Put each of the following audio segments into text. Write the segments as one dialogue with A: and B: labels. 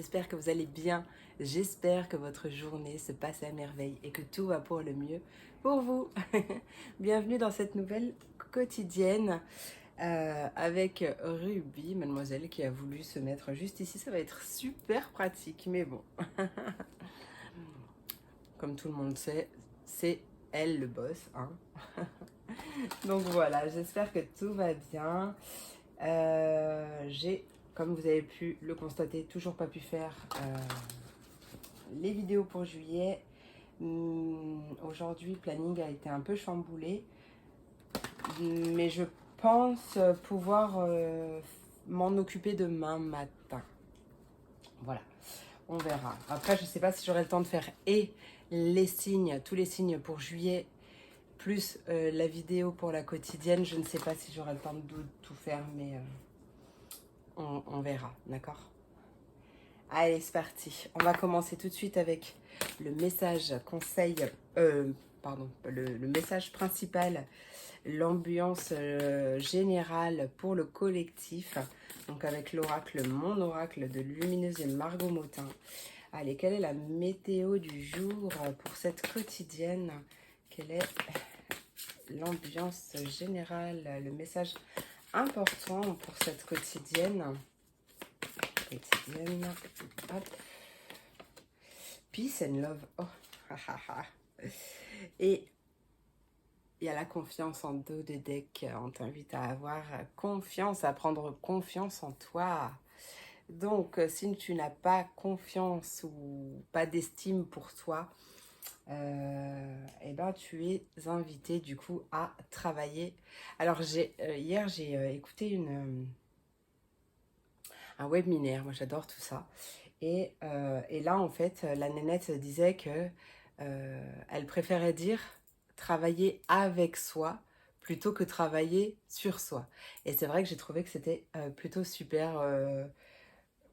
A: j'espère que vous allez bien. J'espère que votre journée se passe à merveille et que tout va pour le mieux pour vous. Bienvenue dans cette nouvelle quotidienne avec Ruby, mademoiselle, qui a voulu se mettre juste ici. Ça va être super pratique, mais bon. Comme tout le monde sait, c'est elle le boss, hein. Donc voilà, j'espère que tout va bien. J'ai, comme vous avez pu le constater, toujours pas pu faire les vidéos pour juillet. Aujourd'hui, le planning a été un peu chamboulé, mais je pense pouvoir m'en occuper demain matin. Voilà, on verra. Après, je sais pas si j'aurai le temps de faire et les signes, tous les signes pour juillet, plus la vidéo pour la quotidienne. Je ne sais pas si j'aurai le temps de tout faire, mais on verra, d'accord? Allez, c'est parti. On va commencer tout de suite avec le message conseil, pardon, le message principal, l'ambiance générale pour le collectif. Donc avec l'oracle, mon oracle de Lumineuse et Margot Motin. Allez, quelle est la météo du jour pour cette quotidienne? Quelle est l'ambiance générale, le message important pour cette quotidienne? Hop. Peace and love. Oh. Et il y a la confiance en dos de deck. On t'invite à avoir confiance, à prendre confiance en toi. Donc, si tu n'as pas confiance ou pas d'estime pour toi, eh ben, tu es invité du coup à travailler. Alors, hier, j'ai écouté un webinaire. Moi, j'adore tout ça. Et là, en fait, la nénette disait que elle préférait dire travailler avec soi plutôt que travailler sur soi. Et c'est vrai que j'ai trouvé que c'était plutôt super.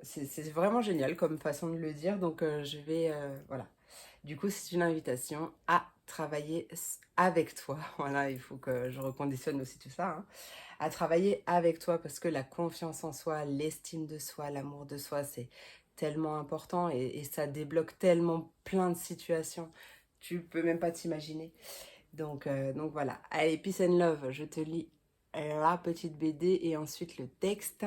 A: C'est vraiment génial comme façon de le dire. Donc, je vais... voilà. Du coup, c'est une invitation à travailler avec toi. Voilà, il faut que je reconditionne aussi tout ça. Hein. À travailler avec toi parce que la confiance en soi, l'estime de soi, l'amour de soi, c'est tellement important et ça débloque tellement plein de situations. Tu peux même pas t'imaginer. Donc voilà. Allez, peace and love. Je te lis la petite BD et ensuite le texte.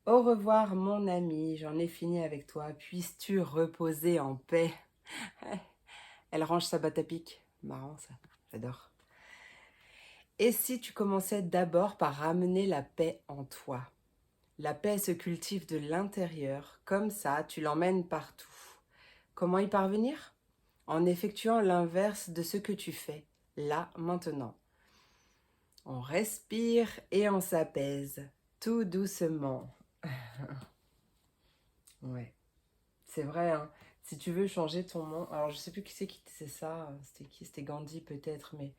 A: Au revoir mon ami, j'en ai fini avec toi. Puisses-tu reposer en paix. Elle range sa batte à pique. Marrant ça, j'adore. Et si tu commençais d'abord par ramener la paix en toi? La paix se cultive de l'intérieur, comme ça, tu l'emmènes partout. Comment y parvenir? En effectuant l'inverse de ce que tu fais, là, maintenant. On respire et on s'apaise, tout doucement. Ouais, c'est vrai, hein. Si tu veux changer ton monde... Alors, je sais plus qui c'est qui disait ça, c'était qui? C'était Gandhi peut-être, mais...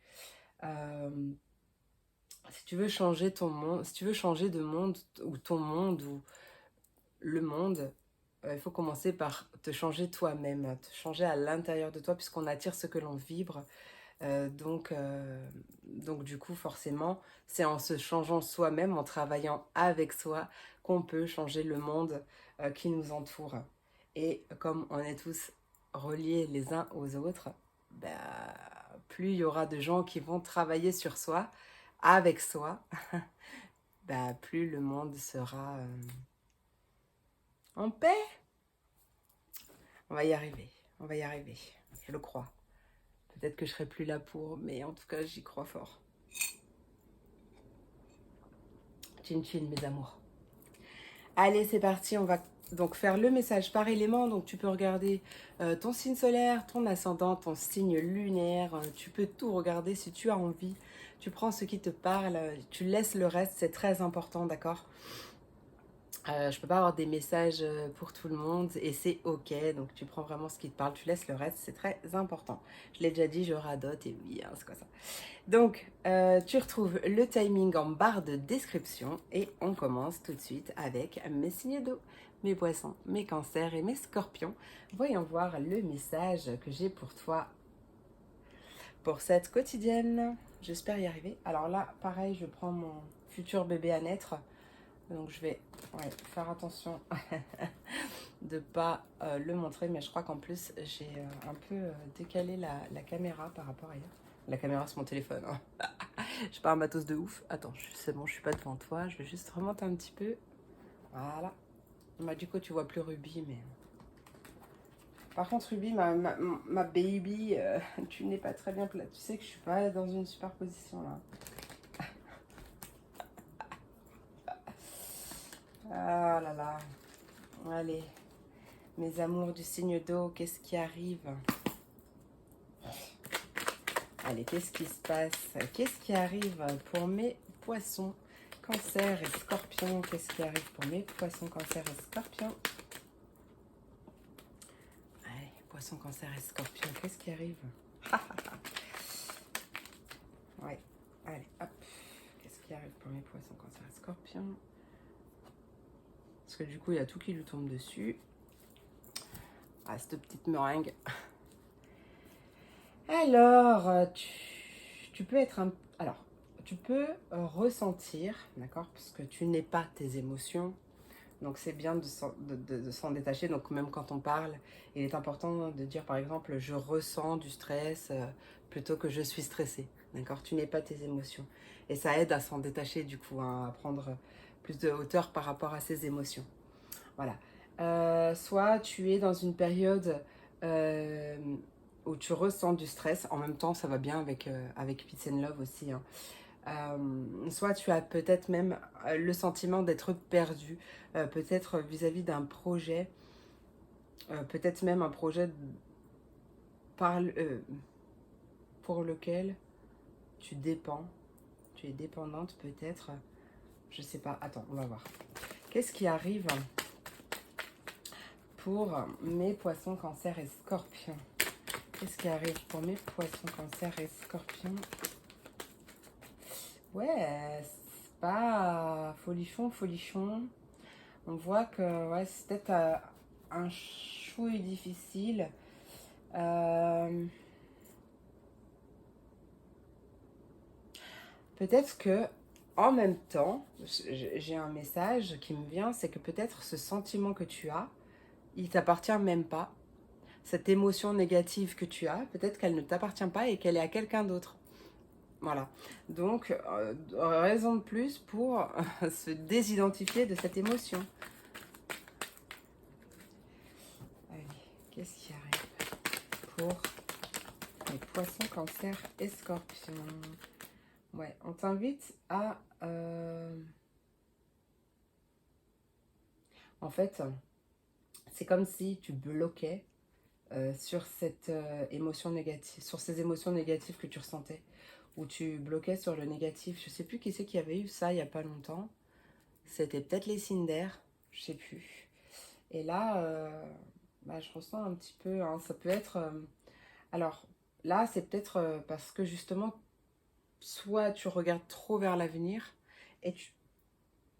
A: si tu veux changer ton monde, si tu veux changer de monde, ou ton monde, ou le monde, il faut commencer par te changer toi-même, te changer à l'intérieur de toi, puisqu'on attire ce que l'on vibre. Donc du coup, forcément, c'est en se changeant soi-même, en travaillant avec soi, qu'on peut changer le monde qui nous entoure. Et comme on est tous reliés les uns aux autres, bah, plus il y aura de gens qui vont travailler sur soi, avec soi, bah, plus le monde sera en paix. On va y arriver, on va y arriver, je le crois. Peut-être que je serai plus là pour, mais en tout cas, j'y crois fort. Chin chin, mes amours. Allez, c'est parti, on va donc faire le message par élément. Donc tu peux regarder ton signe solaire, ton ascendant, ton signe lunaire. Tu peux tout regarder si tu as envie. Tu prends ce qui te parle, tu laisses le reste, c'est très important, d'accord? Je peux pas avoir des messages pour tout le monde et c'est ok, donc tu prends vraiment ce qui te parle, tu laisses le reste, c'est très important. Je l'ai déjà dit, je radote et oui, hein, c'est quoi ça? Donc, tu retrouves le timing en barre de description et on commence tout de suite avec mes signes d'eau, mes poissons, mes cancers et mes scorpions. Voyons voir le message que j'ai pour toi pour cette quotidienne. J'espère y arriver. Alors là, pareil, je prends mon futur bébé à naître. Donc je vais faire attention de pas le montrer, mais je crois qu'en plus j'ai un peu décalé la caméra par rapport à hier. La caméra c'est mon téléphone, hein. Je pas un matos de ouf. Attends, c'est bon, je suis pas devant toi, je vais juste remonter un petit peu. Voilà. Bah, du coup tu vois plus Ruby, mais... Par contre Ruby, ma baby, tu n'es pas très bien plat. Tu sais que je suis pas dans une super position là. Ah là là. Allez, mes amours du signe d'eau, qu'est-ce qui arrive? Allez, qu'est-ce qui se passe? Qu'est-ce qui arrive pour mes poissons, cancer et scorpions? Qu'est-ce qui arrive pour mes poissons, cancer et scorpions? Allez, poissons, cancer et scorpions, qu'est-ce qui arrive? Ouais, allez, hop. Qu'est-ce qui arrive pour mes poissons, cancer et scorpions? Parce que du coup, il y a tout qui lui tombe dessus. Ah, cette petite meringue. Alors, tu peux être un... Alors, tu peux ressentir, d'accord, parce que tu n'es pas tes émotions. Donc, c'est bien de s'en détacher. Donc, même quand on parle, il est important de dire, par exemple, je ressens du stress plutôt que je suis stressée. D'accord? Tu n'es pas tes émotions. Et ça aide à s'en détacher, du coup, hein, à prendre plus de hauteur par rapport à ses émotions. Voilà. Soit tu es dans une période euh, où tu ressens du stress. En même temps, ça va bien avec Peace and Love aussi, hein. Soit tu as peut-être même le sentiment d'être perdu, peut-être vis-à-vis d'un projet, peut-être même un projet par, pour lequel tu dépends, tu es dépendante peut-être, je sais pas, attends, on va voir. Qu'est-ce qui arrive pour mes poissons, cancer et scorpions? Qu'est-ce qui arrive pour mes poissons, cancer et scorpions? Ouais, c'est pas folichon, folichon. On voit que ouais, c'est peut-être un chouille difficile. Peut-être que en même temps, j'ai un message qui me vient, c'est que peut-être ce sentiment que tu as, il t'appartient même pas. Cette émotion négative que tu as, peut-être qu'elle ne t'appartient pas et qu'elle est à quelqu'un d'autre. Voilà. Donc, raison de plus pour se désidentifier de cette émotion. Allez, qu'est-ce qui arrive pour les poissons, cancer et scorpions? Ouais, on t'invite à... En fait, c'est comme si tu bloquais sur cette émotion négative, sur ces émotions négatives que tu ressentais, ou tu bloquais sur le négatif. Je sais plus qui c'est qui avait eu ça il y a pas longtemps. C'était peut-être les Cinder, je sais plus. Et là, bah, je ressens un petit peu, hein, ça peut être... alors là, c'est peut-être parce que justement, soit tu regardes trop vers l'avenir et tu...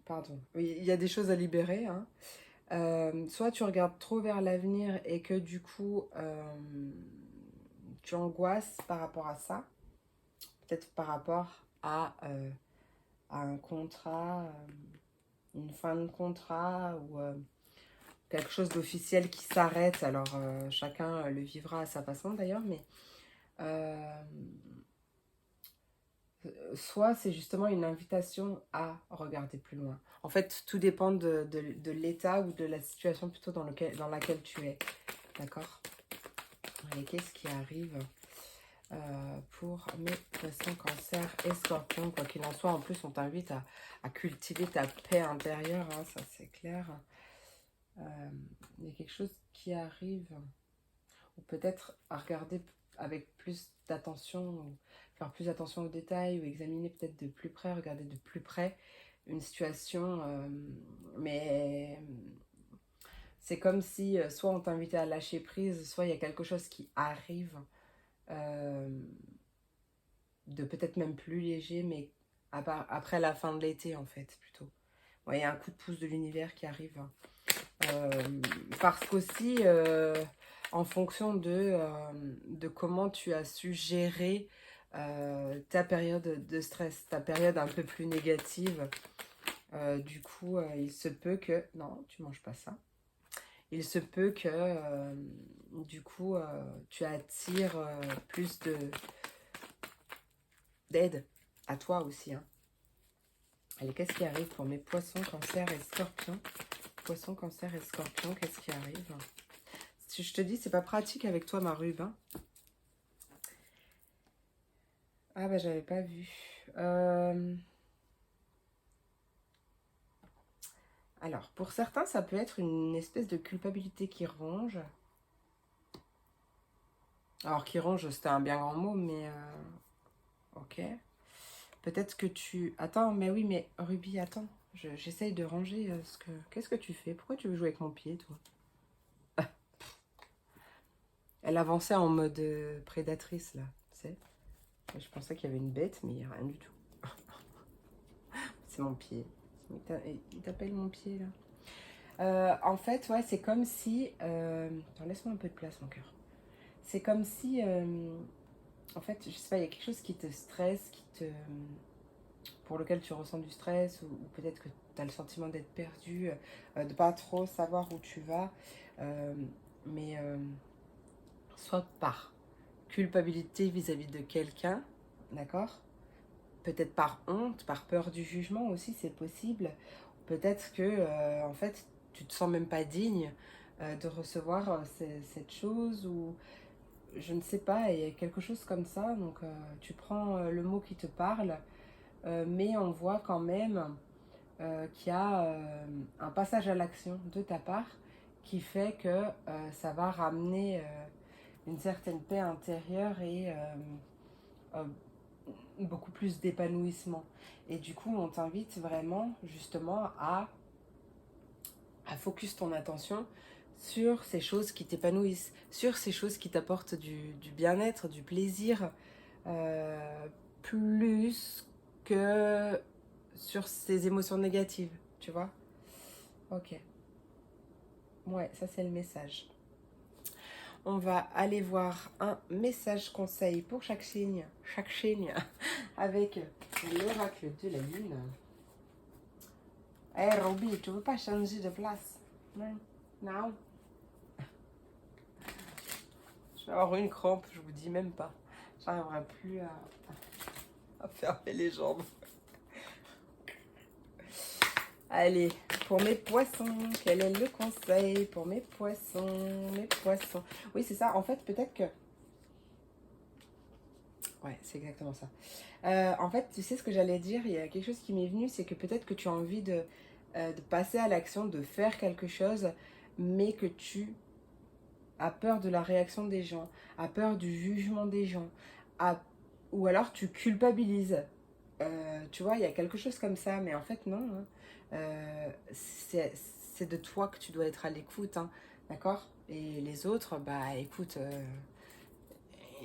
A: Pardon, oui, il y a des choses à libérer, hein. Soit tu regardes trop vers l'avenir et que du coup, tu angoisses par rapport à ça, peut-être par rapport à un contrat, une fin de contrat ou quelque chose d'officiel qui s'arrête. Alors, chacun le vivra à sa façon d'ailleurs, mais euh, soit c'est justement une invitation à regarder plus loin. En fait, tout dépend de l'état ou de la situation plutôt dans laquelle tu es. D'accord? Et qu'est-ce qui arrive pour mes poissons, cancer et scorpions? Quoi qu'il en soit, en plus, on t'invite à cultiver ta paix intérieure, hein, ça c'est clair. Il y a quelque chose qui arrive, ou peut-être à regarder avec plus d'attention, ou faire plus attention aux détails, ou examiner peut-être de plus près, regarder de plus près une situation, mais c'est comme si soit on t'invitait à lâcher prise, soit il y a quelque chose qui arrive euh, de peut-être même plus léger, mais après la fin de l'été en fait plutôt. Ouais, il y a un coup de pouce de l'univers qui arrive. Euh, Parce qu'aussi, en fonction de comment tu as su gérer ta période de stress, ta période un peu plus négative, du coup, il se peut que... Non, tu manges pas ça. il se peut que, du coup, tu attires plus d'aide à toi aussi. Hein. Allez, qu'est-ce qui arrive pour mes poissons, cancer et scorpions? Poissons, cancer et scorpions, qu'est-ce qui arrive? Si je te dis, c'est pas pratique avec toi, ma rube. Hein. Ah bah, j'avais pas vu. Alors, pour certains, ça peut être une espèce de culpabilité qui ronge. Alors, qui ronge, c'était un bien grand mot, mais... ok. Peut-être que tu... Attends, mais oui, mais Ruby, attends. J'essaye de ranger ce que... Qu'est-ce que tu fais? Pourquoi tu veux jouer avec mon pied, toi? Elle avançait en mode prédatrice, là, tu sais. Je pensais qu'il y avait une bête, mais il n'y a rien du tout. C'est mon pied. Il t'appelle mon pied, là. En fait, ouais, c'est comme si... Attends, laisse-moi un peu de place, mon cœur. C'est comme si... en fait, je sais pas, il y a quelque chose qui te stresse, pour lequel tu ressens du stress, ou peut-être que tu as le sentiment d'être perdu, de pas trop savoir où tu vas. Mais soit par culpabilité vis-à-vis de quelqu'un, d'accord? Peut-être par honte, par peur du jugement aussi, c'est possible. Peut-être que, en fait, tu te sens même pas digne de recevoir cette chose, ou je ne sais pas, il y a quelque chose comme ça. Donc, tu prends le mot qui te parle, mais on voit quand même qu'il y a un passage à l'action de ta part qui fait que ça va ramener une certaine paix intérieure et euh, beaucoup plus d'épanouissement. Et du coup, on t'invite vraiment justement à focus ton attention sur ces choses qui t'épanouissent, sur ces choses qui t'apportent du bien-être, du plaisir, euh, plus que sur ces émotions négatives, tu vois? Ok, ouais, ça c'est le message. On va aller voir un message conseil pour chaque signe, avec l'oracle de la lune. Hey Roby, tu veux pas changer de place? Non. Non. Je vais avoir une crampe, je vous dis même pas. J'arriverai plus à fermer les jambes. Allez, pour mes poissons, quel est le conseil pour mes poissons? Mes poissons. Oui, c'est ça. En fait, peut-être que... Ouais, c'est exactement ça. En fait, tu sais ce que j'allais dire? Il y a quelque chose qui m'est venu, c'est que peut-être que tu as envie de passer à l'action, de faire quelque chose, mais que tu as peur de la réaction des gens, as peur du jugement des gens, ou alors tu culpabilises. Tu vois, il y a quelque chose comme ça, mais en fait, non. Hein. C'est de toi que tu dois être à l'écoute, hein, d'accord? Et les autres, bah écoute,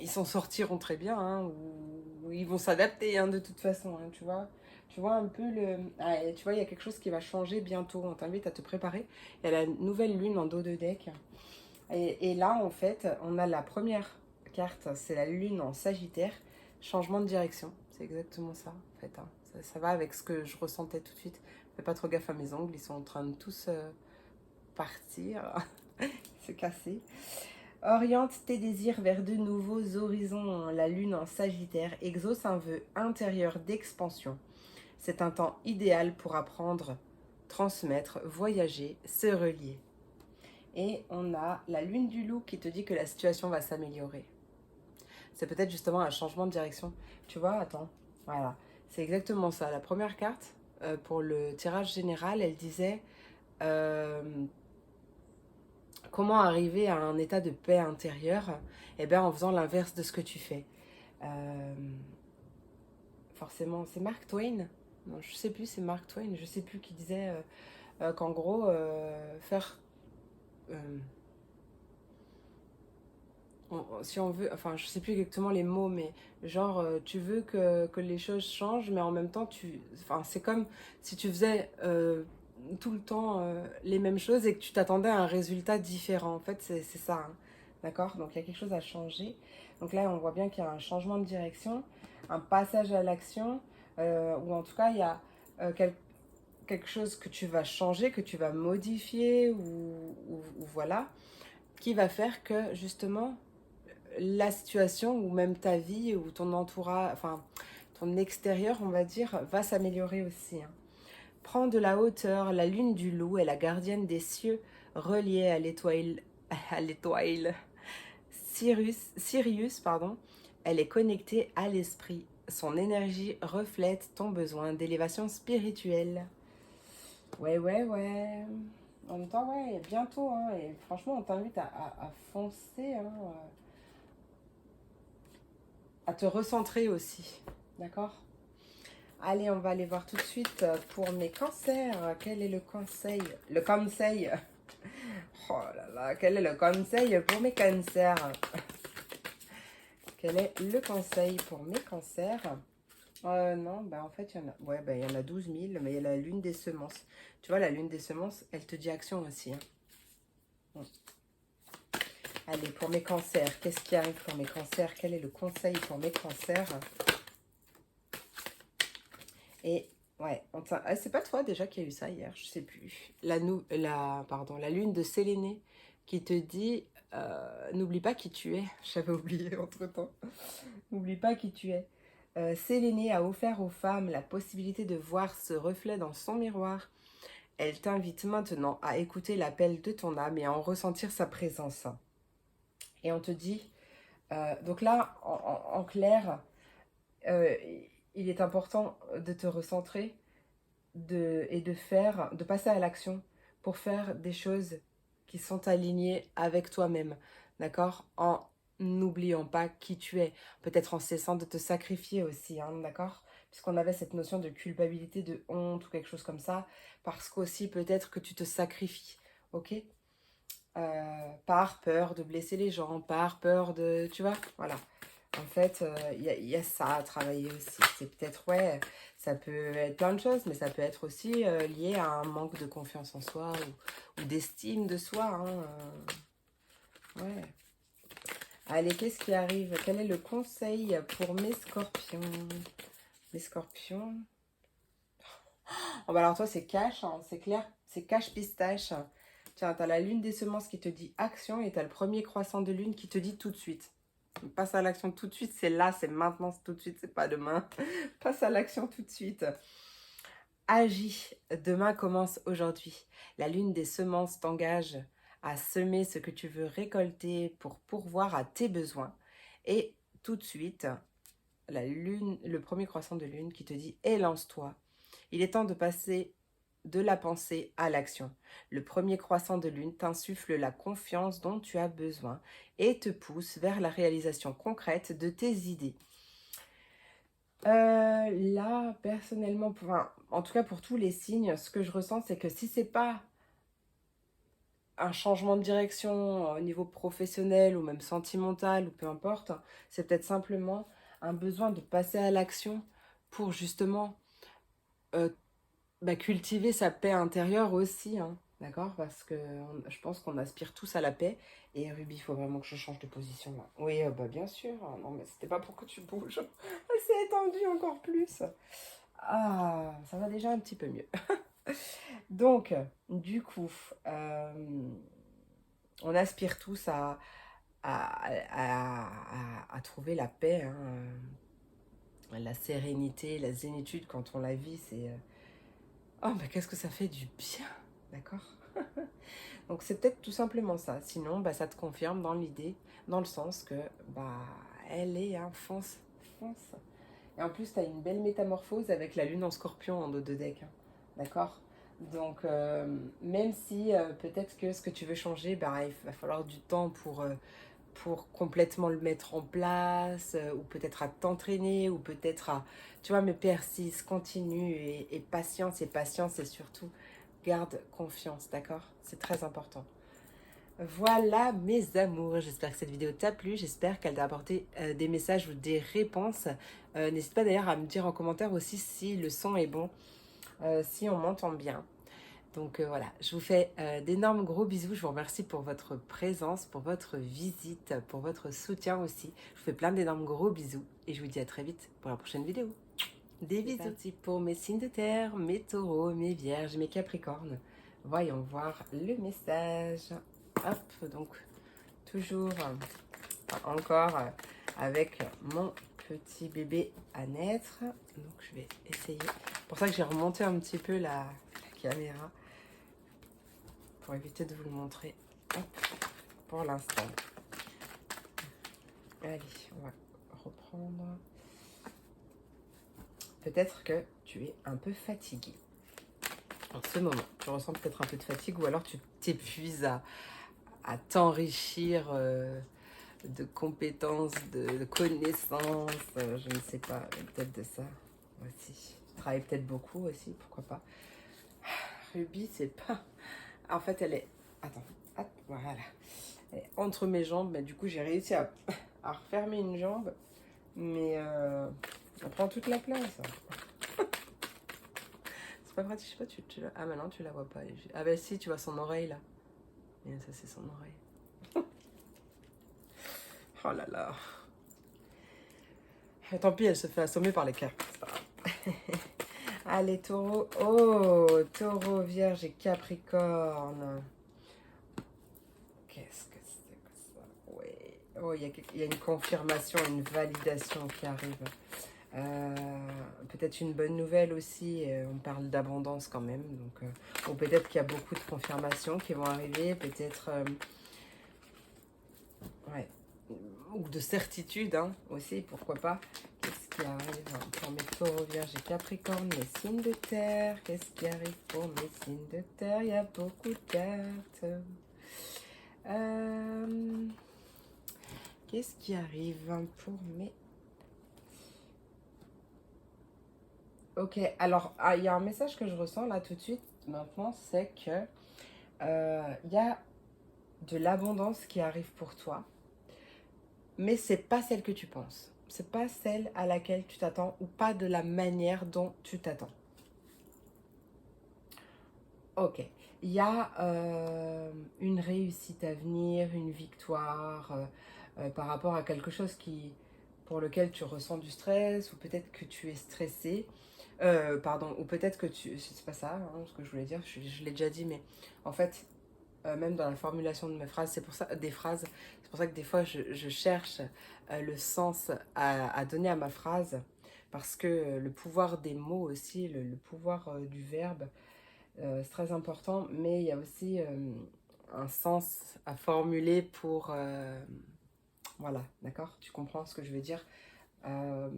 A: ils s'en sortiront très bien, hein, ou ils vont s'adapter, hein, de toute façon, hein, tu vois. Tu vois un peu le... Ah, tu vois, il y a quelque chose qui va changer bientôt, on t'invite à te préparer. Il y a la nouvelle lune en dos de deck. Et là, en fait, on a la première carte, c'est la lune en Sagittaire, changement de direction. C'est exactement ça, en fait. Hein. Ça va avec ce que je ressentais tout de suite. Fais pas trop gaffe à mes ongles, ils sont en train de tous partir, se casser. Oriente tes désirs vers de nouveaux horizons. La lune en Sagittaire exauce un vœu intérieur d'expansion. C'est un temps idéal pour apprendre, transmettre, voyager, se relier. Et on a la lune du loup qui te dit que la situation va s'améliorer. C'est peut-être justement un changement de direction. Tu vois, attends, voilà. C'est exactement ça. La première carte, pour le tirage général, elle disait comment arriver à un état de paix intérieure. Eh bien, en faisant l'inverse de ce que tu fais. Euh, forcément, c'est Mark Twain. Non, je sais plus, c'est Mark Twain. Je sais plus qui disait qu'en gros, faire... euh, si on veut, enfin je sais plus exactement les mots, mais genre tu veux que les choses changent, mais en même temps enfin c'est comme si tu faisais tout le temps les mêmes choses et que tu t'attendais à un résultat différent. En fait c'est ça, hein. D'accord? Donc il y a quelque chose à changer. Donc là on voit bien qu'il y a un changement de direction, un passage à l'action, ou en tout cas il y a quelque chose que tu vas changer, que tu vas modifier ou voilà, qui va faire que justement la situation ou même ta vie ou ton entourage, enfin ton extérieur, on va dire, va s'améliorer aussi. Hein. Prends de la hauteur, la lune du loup est la gardienne des cieux, reliée à l'étoile Sirius, pardon. Elle est connectée à l'esprit. Son énergie reflète ton besoin d'élévation spirituelle. Ouais, ouais, ouais. En même temps, ouais, bientôt, hein, et franchement, on t'invite à foncer, hein, à te recentrer aussi, d'accord? Allez, on va aller voir tout de suite pour mes cancers. Quel est le conseil? Le conseil. Oh là là, quel est le conseil pour mes cancers? Quel est le conseil pour mes cancers? Non, bah en fait, il y en a, ouais, bah, il y en a 12 000, mais il y a la lune des semences. Tu vois, la lune des semences, elle te dit action aussi. Hein. Bon. Allez, pour mes cancers, qu'est-ce qui arrive pour mes cancers? Quel est le conseil pour mes cancers? Et ouais, c'est pas toi déjà qui a eu ça hier, je sais plus. La lune de Sélénée qui te dit n'oublie pas qui tu es. J'avais oublié entre-temps. N'oublie pas qui tu es. Sélénée a offert aux femmes la possibilité de voir ce reflet dans son miroir. Elle t'invite maintenant à écouter l'appel de ton âme et à en ressentir sa présence. Et on te dit, donc là, en clair, euh, il est important de te recentrer et de passer à l'action pour faire des choses qui sont alignées avec toi-même, d'accord? En n'oubliant pas qui tu es, peut-être en cessant de te sacrifier aussi, hein, d'accord? Puisqu'on avait cette notion de culpabilité, de honte ou quelque chose comme ça, parce qu'aussi peut-être que tu te sacrifies, ok? Par peur de blesser les gens, par peur de... Tu vois, voilà. En fait, y a ça à travailler aussi. C'est peut-être, ouais, ça peut être plein de choses, mais ça peut être aussi lié à un manque de confiance en soi ou d'estime de soi. Hein, ouais. Allez, qu'est-ce qui arrive? Quel est le conseil pour mes scorpions? Mes scorpions. Oh, bah alors toi, c'est cash, hein, c'est clair. C'est cash pistache. Tiens, t'as la lune des semences qui te dit action et t'as le premier croissant de lune qui te dit tout de suite. Passe à l'action tout de suite, c'est là, c'est maintenant, c'est tout de suite, c'est pas demain. Passe à l'action tout de suite. Agis, demain commence aujourd'hui. La lune des semences t'engage à semer ce que tu veux récolter pour pourvoir à tes besoins. Et tout de suite, la lune, le premier croissant de lune qui te dit élance-toi. Il est temps de passer de la pensée à l'action. Le premier croissant de lune t'insuffle la confiance dont tu as besoin et te pousse vers la réalisation concrète de tes idées. Là, personnellement, enfin, en tout cas pour tous les signes, ce que je ressens, c'est que si c'est pas un changement de direction au niveau professionnel ou même sentimental ou peu importe, c'est peut-être simplement un besoin de passer à l'action pour justement euh, cultiver sa paix intérieure aussi, hein, d'accord? Parce que je pense qu'on aspire tous à la paix. Et Ruby, il faut vraiment que je change de position là. Oui, bah bien sûr. Non, mais c'était pas pour que tu bouges. Elle s'est étendue encore plus. Ah, ça va déjà un petit peu mieux. Donc, du coup, on aspire tous à trouver la paix, hein, la sérénité, la zénitude quand on la vit, c'est... Oh, mais qu'est-ce que ça fait du bien, d'accord? Donc c'est peut-être tout simplement ça. Sinon, bah, ça te confirme dans l'idée, dans le sens que, bah, elle est un fonce, fonce. Et en plus, tu as une belle métamorphose avec la lune en scorpion en dos de deck, hein, d'accord? Donc, même si peut-être que ce que tu veux changer, bah, il va falloir du temps pour complètement le mettre en place, ou peut-être à t'entraîner, ou peut-être à, tu vois, mais persiste, continue, et patience, et surtout, garde confiance, d'accord? C'est très important. Voilà mes amours, j'espère que cette vidéo t'a plu, j'espère qu'elle t'a apporté des messages ou des réponses. N'hésite pas d'ailleurs à me dire en commentaire aussi si le son est bon, si on m'entend bien. Donc voilà, je vous fais d'énormes gros bisous. Je vous remercie pour votre présence, pour votre visite, pour votre soutien aussi. Je vous fais plein d'énormes gros bisous et je vous dis à très vite pour la prochaine vidéo. Des bisous. C'est parti pour mes signes de terre, mes taureaux, mes vierges, mes capricornes. Voyons voir le message. Hop, donc toujours, encore avec mon petit bébé à naître. Donc je vais essayer. C'est pour ça que j'ai remonté un petit peu la caméra pour éviter de vous le montrer. Hop, pour l'instant. Allez, on va reprendre. Peut-être que tu es un peu fatigué en ce moment. Tu ressens peut-être un peu de fatigue ou alors tu t'épuises à t'enrichir de compétences, de connaissances, je ne sais pas, peut-être de ça aussi. Tu travailles peut-être beaucoup aussi, pourquoi pas. Ruby, c'est pas... En fait, elle est... Attends, hop, voilà. Elle est entre mes jambes, mais du coup, j'ai réussi à refermer une jambe, mais elle prend toute la place. C'est pas pratique, je sais pas, ah, maintenant, tu la vois pas. Ah ben si, tu vois son oreille, là. Et ça, c'est son oreille. Oh là là. Tant pis, elle se fait assommer par les cœurs. C'est pas grave. Allez, taureau. Oh, taureau, vierge et capricorne. Qu'est-ce que c'est que ça? Oui. Oh, il y a une confirmation, une validation qui arrive. Peut-être une bonne nouvelle aussi. On parle d'abondance quand même. Donc, ou peut-être qu'il y a beaucoup de confirmations qui vont arriver. Peut-être... ouais. Ou de certitude hein, aussi, pourquoi pas. Qu'est-ce qui arrive pour mes taureaux, vierges et capricornes, mes signes de terre? Qu'est-ce qui arrive pour mes signes de terre? Il y a beaucoup de cartes. Qu'est-ce qui arrive pour mes... Ok, alors, il y a un message que je ressens là tout de suite, maintenant, c'est que il y a de l'abondance qui arrive pour toi, mais c'est pas celle que tu penses. C'est pas celle à laquelle tu t'attends ou pas de la manière dont tu t'attends. Ok. Il y a une réussite à venir, une victoire par rapport à quelque chose pour lequel tu ressens du stress ou peut-être que tu es stressé. Pardon, ou peut-être que tu... C'est pas ça hein, ce que je voulais dire, je l'ai déjà dit, mais en fait, même dans la formulation de mes phrases, c'est pour ça, des phrases, c'est pour ça que des fois je cherche le sens à donner à ma phrase, parce que le pouvoir des mots aussi, le pouvoir du verbe, c'est très important, mais il y a aussi un sens à formuler pour... voilà, d'accord? Tu comprends ce que je veux dire? Euh,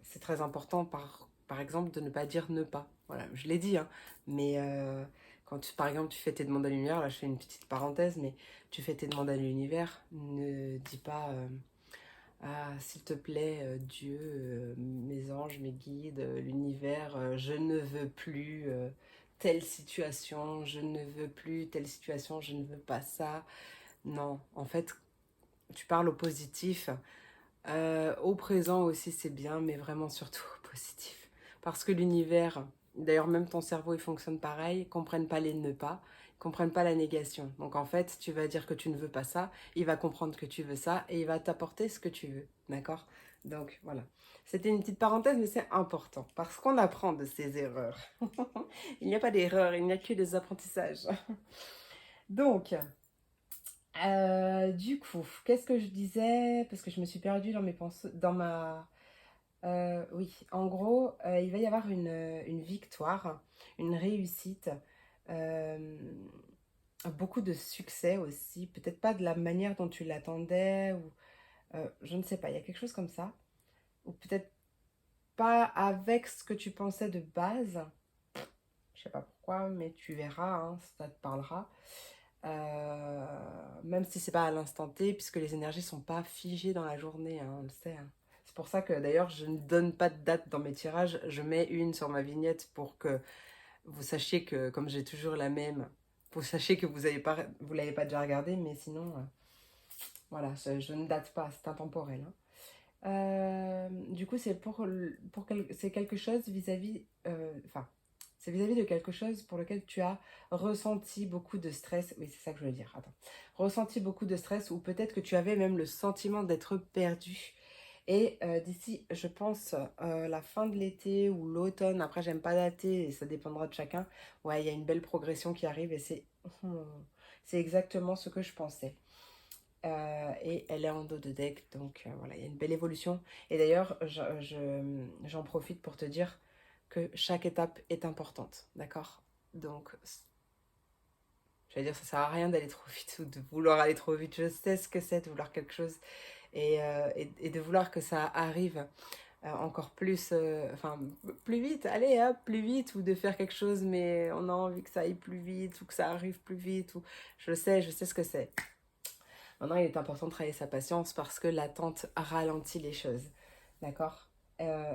A: c'est très important, par exemple, de ne pas dire ne pas. Voilà, je l'ai dit, hein, mais quand, par exemple, tu fais tes demandes à l'univers, là, je fais une petite parenthèse, mais tu fais tes demandes à l'univers, ne dis pas... ah, s'il te plaît, Dieu, mes anges, mes guides, l'univers, je ne veux plus telle situation, je ne veux plus telle situation, je ne veux pas ça. Non, en fait, tu parles au positif. Au présent aussi, c'est bien, mais vraiment surtout au positif. Parce que l'univers, d'ailleurs même ton cerveau, il fonctionne pareil, ils comprennent pas les ne pas, ils comprennent pas la négation. Donc en fait, tu vas dire que tu ne veux pas ça, il va comprendre que tu veux ça, et il va t'apporter ce que tu veux, d'accord? Donc voilà. C'était une petite parenthèse, mais c'est important, parce qu'on apprend de ses erreurs. Il n'y a pas d'erreur, il n'y a que des apprentissages. Donc, du coup, qu'est-ce que je disais? Parce que je me suis perdue dans mes pensées, dans ma... oui, en gros, il va y avoir une victoire, une réussite, euh, beaucoup de succès aussi. Peut-être pas de la manière dont tu l'attendais, ou je ne sais pas, il y a quelque chose comme ça. Ou peut-être pas avec ce que tu pensais de base. Je sais pas pourquoi, mais tu verras, hein, ça te parlera. Même si c'est pas à l'instant T, puisque les énergies sont pas figées dans la journée, hein, on le sait. Hein. C'est pour ça que d'ailleurs je ne donne pas de date dans mes tirages, je mets une sur ma vignette pour que vous sachiez que, comme j'ai toujours la même, vous sachiez que vous l'avez pas déjà regardé, mais sinon, voilà, je ne date pas, c'est intemporel. Hein. Du coup, c'est c'est quelque chose vis-à-vis, enfin, c'est vis-à-vis de quelque chose pour lequel tu as ressenti beaucoup de stress. Oui, c'est ça que je veux dire. Attends. Ressenti beaucoup de stress ou peut-être que tu avais même le sentiment d'être perdu. Et d'ici, je pense, la fin de l'été ou l'automne, après j'aime pas dater et ça dépendra de chacun, ouais, il y a une belle progression qui arrive et c'est exactement ce que je pensais. Et elle est en dos de deck, donc voilà, il y a une belle évolution. Et d'ailleurs, j'en profite pour te dire que chaque étape est importante, d'accord? Donc, je vais dire, ça sert à rien d'aller trop vite ou de vouloir aller trop vite. Je sais ce que c'est de vouloir quelque chose et de vouloir que ça arrive encore plus, enfin, plus vite, allez, hop, plus vite, ou de faire quelque chose, mais on a envie que ça aille plus vite, ou que ça arrive plus vite, ou je sais ce que c'est. Maintenant, il est important de travailler sa patience parce que l'attente ralentit les choses. D'accord.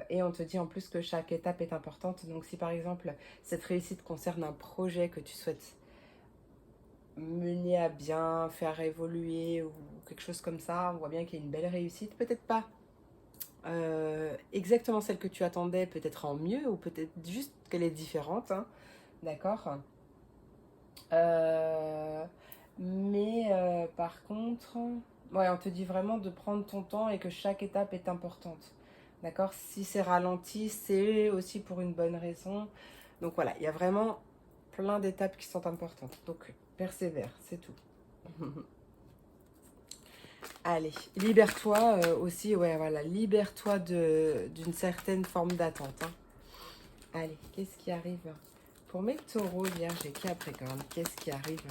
A: Et on te dit en plus que chaque étape est importante. Donc si par exemple cette réussite concerne un projet que tu souhaites mener à bien, faire évoluer ou quelque chose comme ça, on voit bien qu'il y a une belle réussite. Peut-être pas exactement celle que tu attendais, peut-être en mieux ou peut-être juste qu'elle est différente. Hein. D'accord. Euh, mais par contre, ouais, on te dit vraiment de prendre ton temps et que chaque étape est importante. D'accord? Si c'est ralenti, c'est aussi pour une bonne raison. Donc voilà, il y a vraiment plein d'étapes qui sont importantes. Donc persévère, c'est tout. Allez, libère-toi aussi, ouais, voilà, libère-toi d'une certaine forme d'attente. Hein. Allez, qu'est-ce qui arrive pour mes taureaux, vierge et capricorne? Qu'est-ce qui arrive?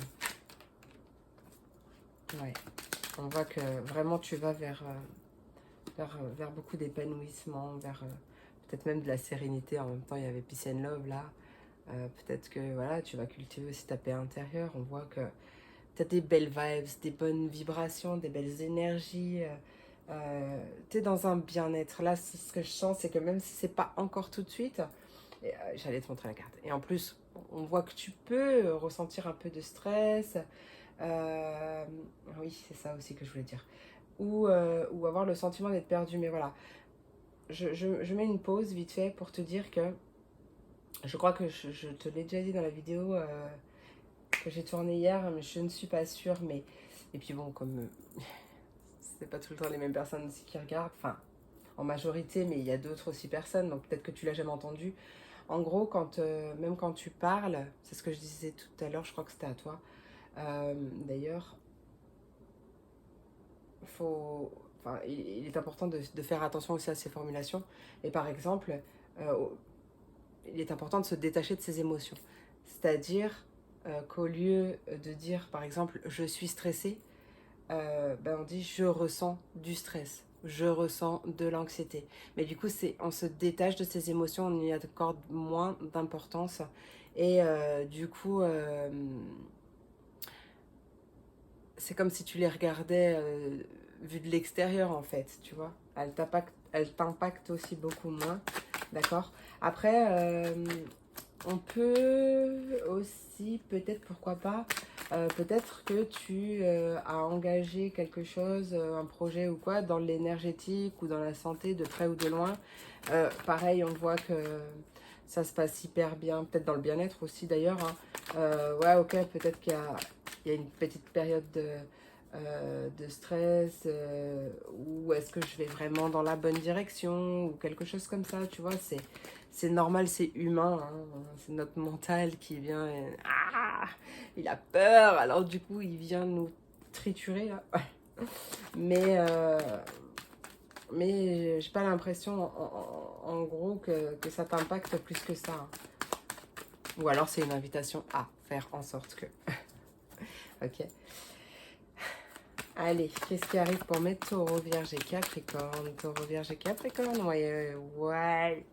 A: Ouais. On voit que vraiment tu vas vers beaucoup d'épanouissement, vers peut-être même de la sérénité. En même temps, il y avait Peace and Love là. Peut-être que voilà, tu vas cultiver aussi ta paix intérieure. On voit que tu as des belles vibes, des bonnes vibrations, des belles énergies. Tu es dans un bien-être. Là, ce que je sens, c'est que même si c'est pas encore tout de suite, j'allais te montrer la carte. Et en plus, on voit que tu peux ressentir un peu de stress. Euh, oui, c'est ça aussi que je voulais dire. Ou avoir le sentiment d'être perdu. Mais voilà, je mets une pause vite fait pour te dire que je crois que je te l'ai déjà dit dans la vidéo que j'ai tournée hier, mais je ne suis pas sûre. Mais... Et puis bon, comme c'est pas tout le temps les mêmes personnes aussi qui regardent, enfin, en majorité, mais il y a d'autres aussi personnes, donc peut-être que tu l'as jamais entendu. En gros, même quand tu parles, c'est ce que je disais tout à l'heure, je crois que c'était à toi. D'ailleurs, il est important de faire attention aussi à ses formulations. Et par exemple, euh, il est important de se détacher de ses émotions. C'est-à-dire qu'au lieu de dire, par exemple, je suis stressé, on dit je ressens du stress, je ressens de l'anxiété. Mais du coup, on se détache de ses émotions, on y accorde moins d'importance. Et du coup, c'est comme si tu les regardais vu de l'extérieur en fait, tu vois. Elle t'impacte aussi beaucoup moins, d'accord. Après, on peut aussi, peut-être, pourquoi pas, peut-être que tu as engagé quelque chose, un projet ou quoi, dans l'énergétique ou dans la santé, de près ou de loin. Pareil, on voit que ça se passe hyper bien, peut-être dans le bien-être aussi d'ailleurs. Hein. Ouais, ok, peut-être qu'il y a une petite période de stress, ou est-ce que je vais vraiment dans la bonne direction, ou quelque chose comme ça, tu vois, c'est normal, c'est humain, hein, c'est notre mental qui vient, il a peur, alors du coup il vient nous triturer là. Mais, euh, mais j'ai pas l'impression en gros que ça t'impacte plus que ça. Hein. Ou alors c'est une invitation à faire en sorte que. Ok. Allez, qu'est-ce qui arrive pour mes taureaux, vierge et capricorne? Taureau, vierge et capricorne, ouais, ouais.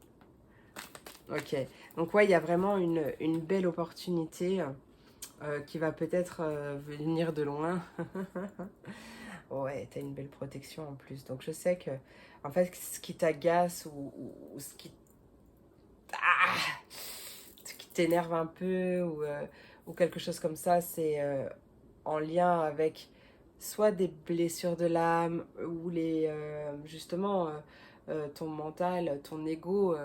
A: Ok, donc ouais, il y a vraiment une belle opportunité qui va peut-être venir de loin. Ouais, t'as une belle protection en plus. Donc je sais que, en fait, ce qui t'agace ou ce qui t'énerve un peu ou quelque chose comme ça, c'est en lien avec soit des blessures de l'âme ou justement ton mental, ton ego.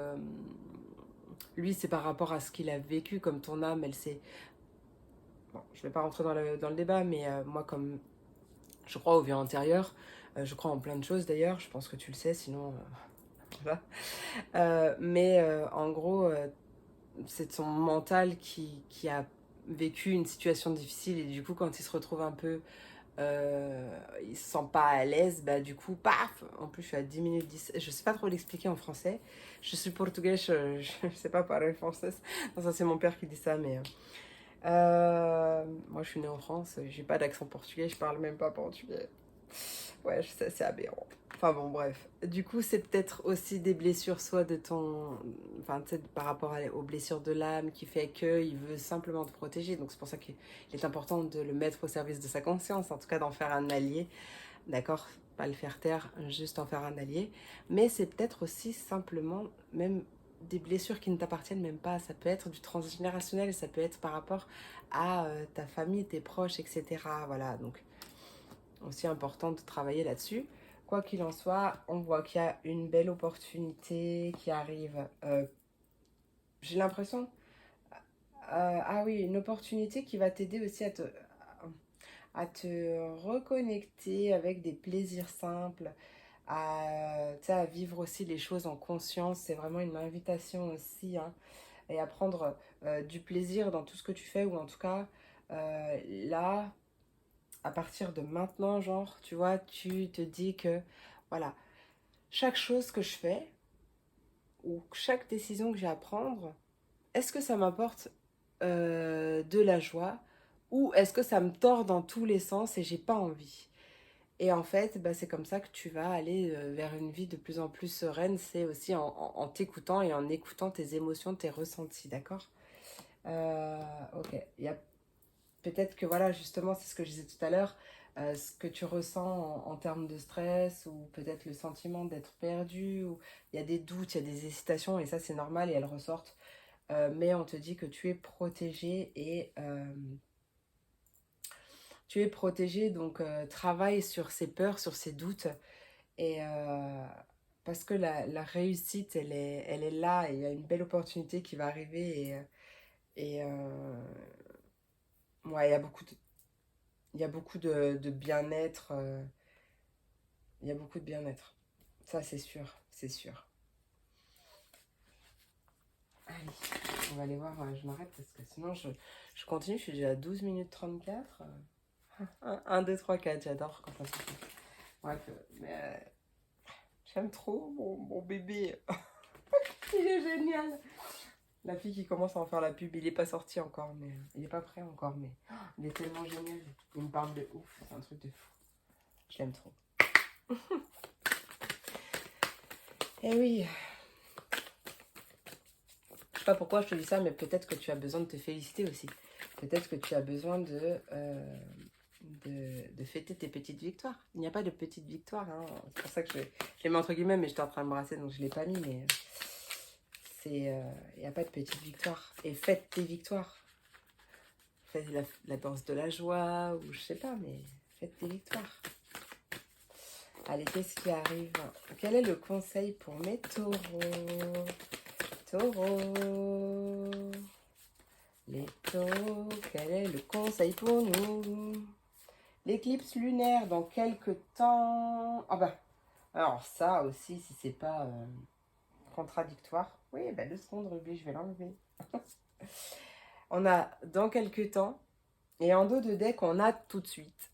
A: Lui, c'est par rapport à ce qu'il a vécu, comme ton âme, elle s'est... Bon, je ne vais pas rentrer dans le débat, mais moi, comme Je crois aux vies antérieures, je crois en plein de choses d'ailleurs, je pense que tu le sais, sinon... voilà. En gros, c'est son mental qui a vécu une situation difficile et du coup quand il se retrouve un peu il se sent pas à l'aise, bah du coup paf, en plus je suis à 10 minutes 10, je sais pas trop l'expliquer en français, je suis portugais, je sais pas parler français, non, ça c'est mon père qui dit ça, mais moi je suis née en France, j'ai pas d'accent portugais, je parle même pas portugais. Ouais, je sais, c'est aberrant. Enfin bon, bref. Du coup, c'est peut-être aussi des blessures, soit de ton... Enfin, tu sais, par rapport aux blessures de l'âme, qui fait qu'il veut simplement te protéger. Donc, c'est pour ça qu'il est important de le mettre au service de sa conscience, en tout cas d'en faire un allié. D'accord? Pas le faire taire, juste en faire un allié. Mais c'est peut-être aussi simplement, même des blessures qui ne t'appartiennent même pas. Ça peut être du transgénérationnel, ça peut être par rapport à ta famille, tes proches, etc. Voilà, donc aussi important de travailler là-dessus. Quoi qu'il en soit, on voit qu'il y a une belle opportunité qui arrive. J'ai l'impression... ah oui, une opportunité qui va t'aider aussi à te reconnecter avec des plaisirs simples, à vivre aussi les choses en conscience. C'est vraiment une invitation aussi, hein, et à prendre du plaisir dans tout ce que tu fais, ou en tout cas, là, à partir de maintenant, genre, tu vois, tu te dis que, voilà, chaque chose que je fais, ou chaque décision que j'ai à prendre, est-ce que ça m'apporte de la joie, ou est-ce que ça me tord dans tous les sens et j'ai pas envie? Et en fait, bah, c'est comme ça que tu vas aller vers une vie de plus en plus sereine. C'est aussi en t'écoutant et en écoutant tes émotions, tes ressentis, d'accord? Ok, il y a peut-être que voilà, justement, c'est ce que je disais tout à l'heure, ce que tu ressens en termes de stress, ou peut-être le sentiment d'être perdu, ou il y a des doutes, il y a des hésitations, et ça c'est normal et elles ressortent. Mais on te dit que tu es protégé, et tu es protégé, donc travaille sur ces peurs, sur ces doutes, et parce que la réussite, elle est là, et il y a une belle opportunité qui va arriver, et ouais, il y a beaucoup de bien-être, il y a beaucoup de bien-être. Ça, c'est sûr, c'est sûr. Allez, on va aller voir, je m'arrête parce que sinon je continue, je suis déjà à 12 minutes 34. 1, 2, 3, 4, j'adore quand ça se fait. Bref, mais j'aime trop mon bébé. Il est génial. La fille qui commence à en faire la pub, il n'est pas sorti encore, mais il n'est pas prêt encore, mais il est tellement génial. Il me parle de ouf, c'est un truc de fou. Je l'aime trop. Eh oui, je sais pas pourquoi je te dis ça, mais peut-être que tu as besoin de te féliciter aussi. Peut-être que tu as besoin de fêter tes petites victoires. Il n'y a pas de petites victoires, hein. C'est pour ça que je l'ai mis entre guillemets, mais j'étais en train de me brasser, donc je ne l'ai pas mis, mais il n'y a pas de petites victoires. Et fête tes victoires. Faites la danse de la joie, ou je sais pas, mais faites tes victoires. Allez, qu'est-ce qui arrive? Quel est le conseil pour mes taureaux? Taureaux. Les taureaux, quel est le conseil pour nous? L'éclipse lunaire dans quelques temps. Ah bah, alors ça aussi, si c'est pas contradictoire. Oui, bah 2 secondes, Ruby, je vais l'enlever. On a dans quelques temps, et en dos de deck, on a tout de suite.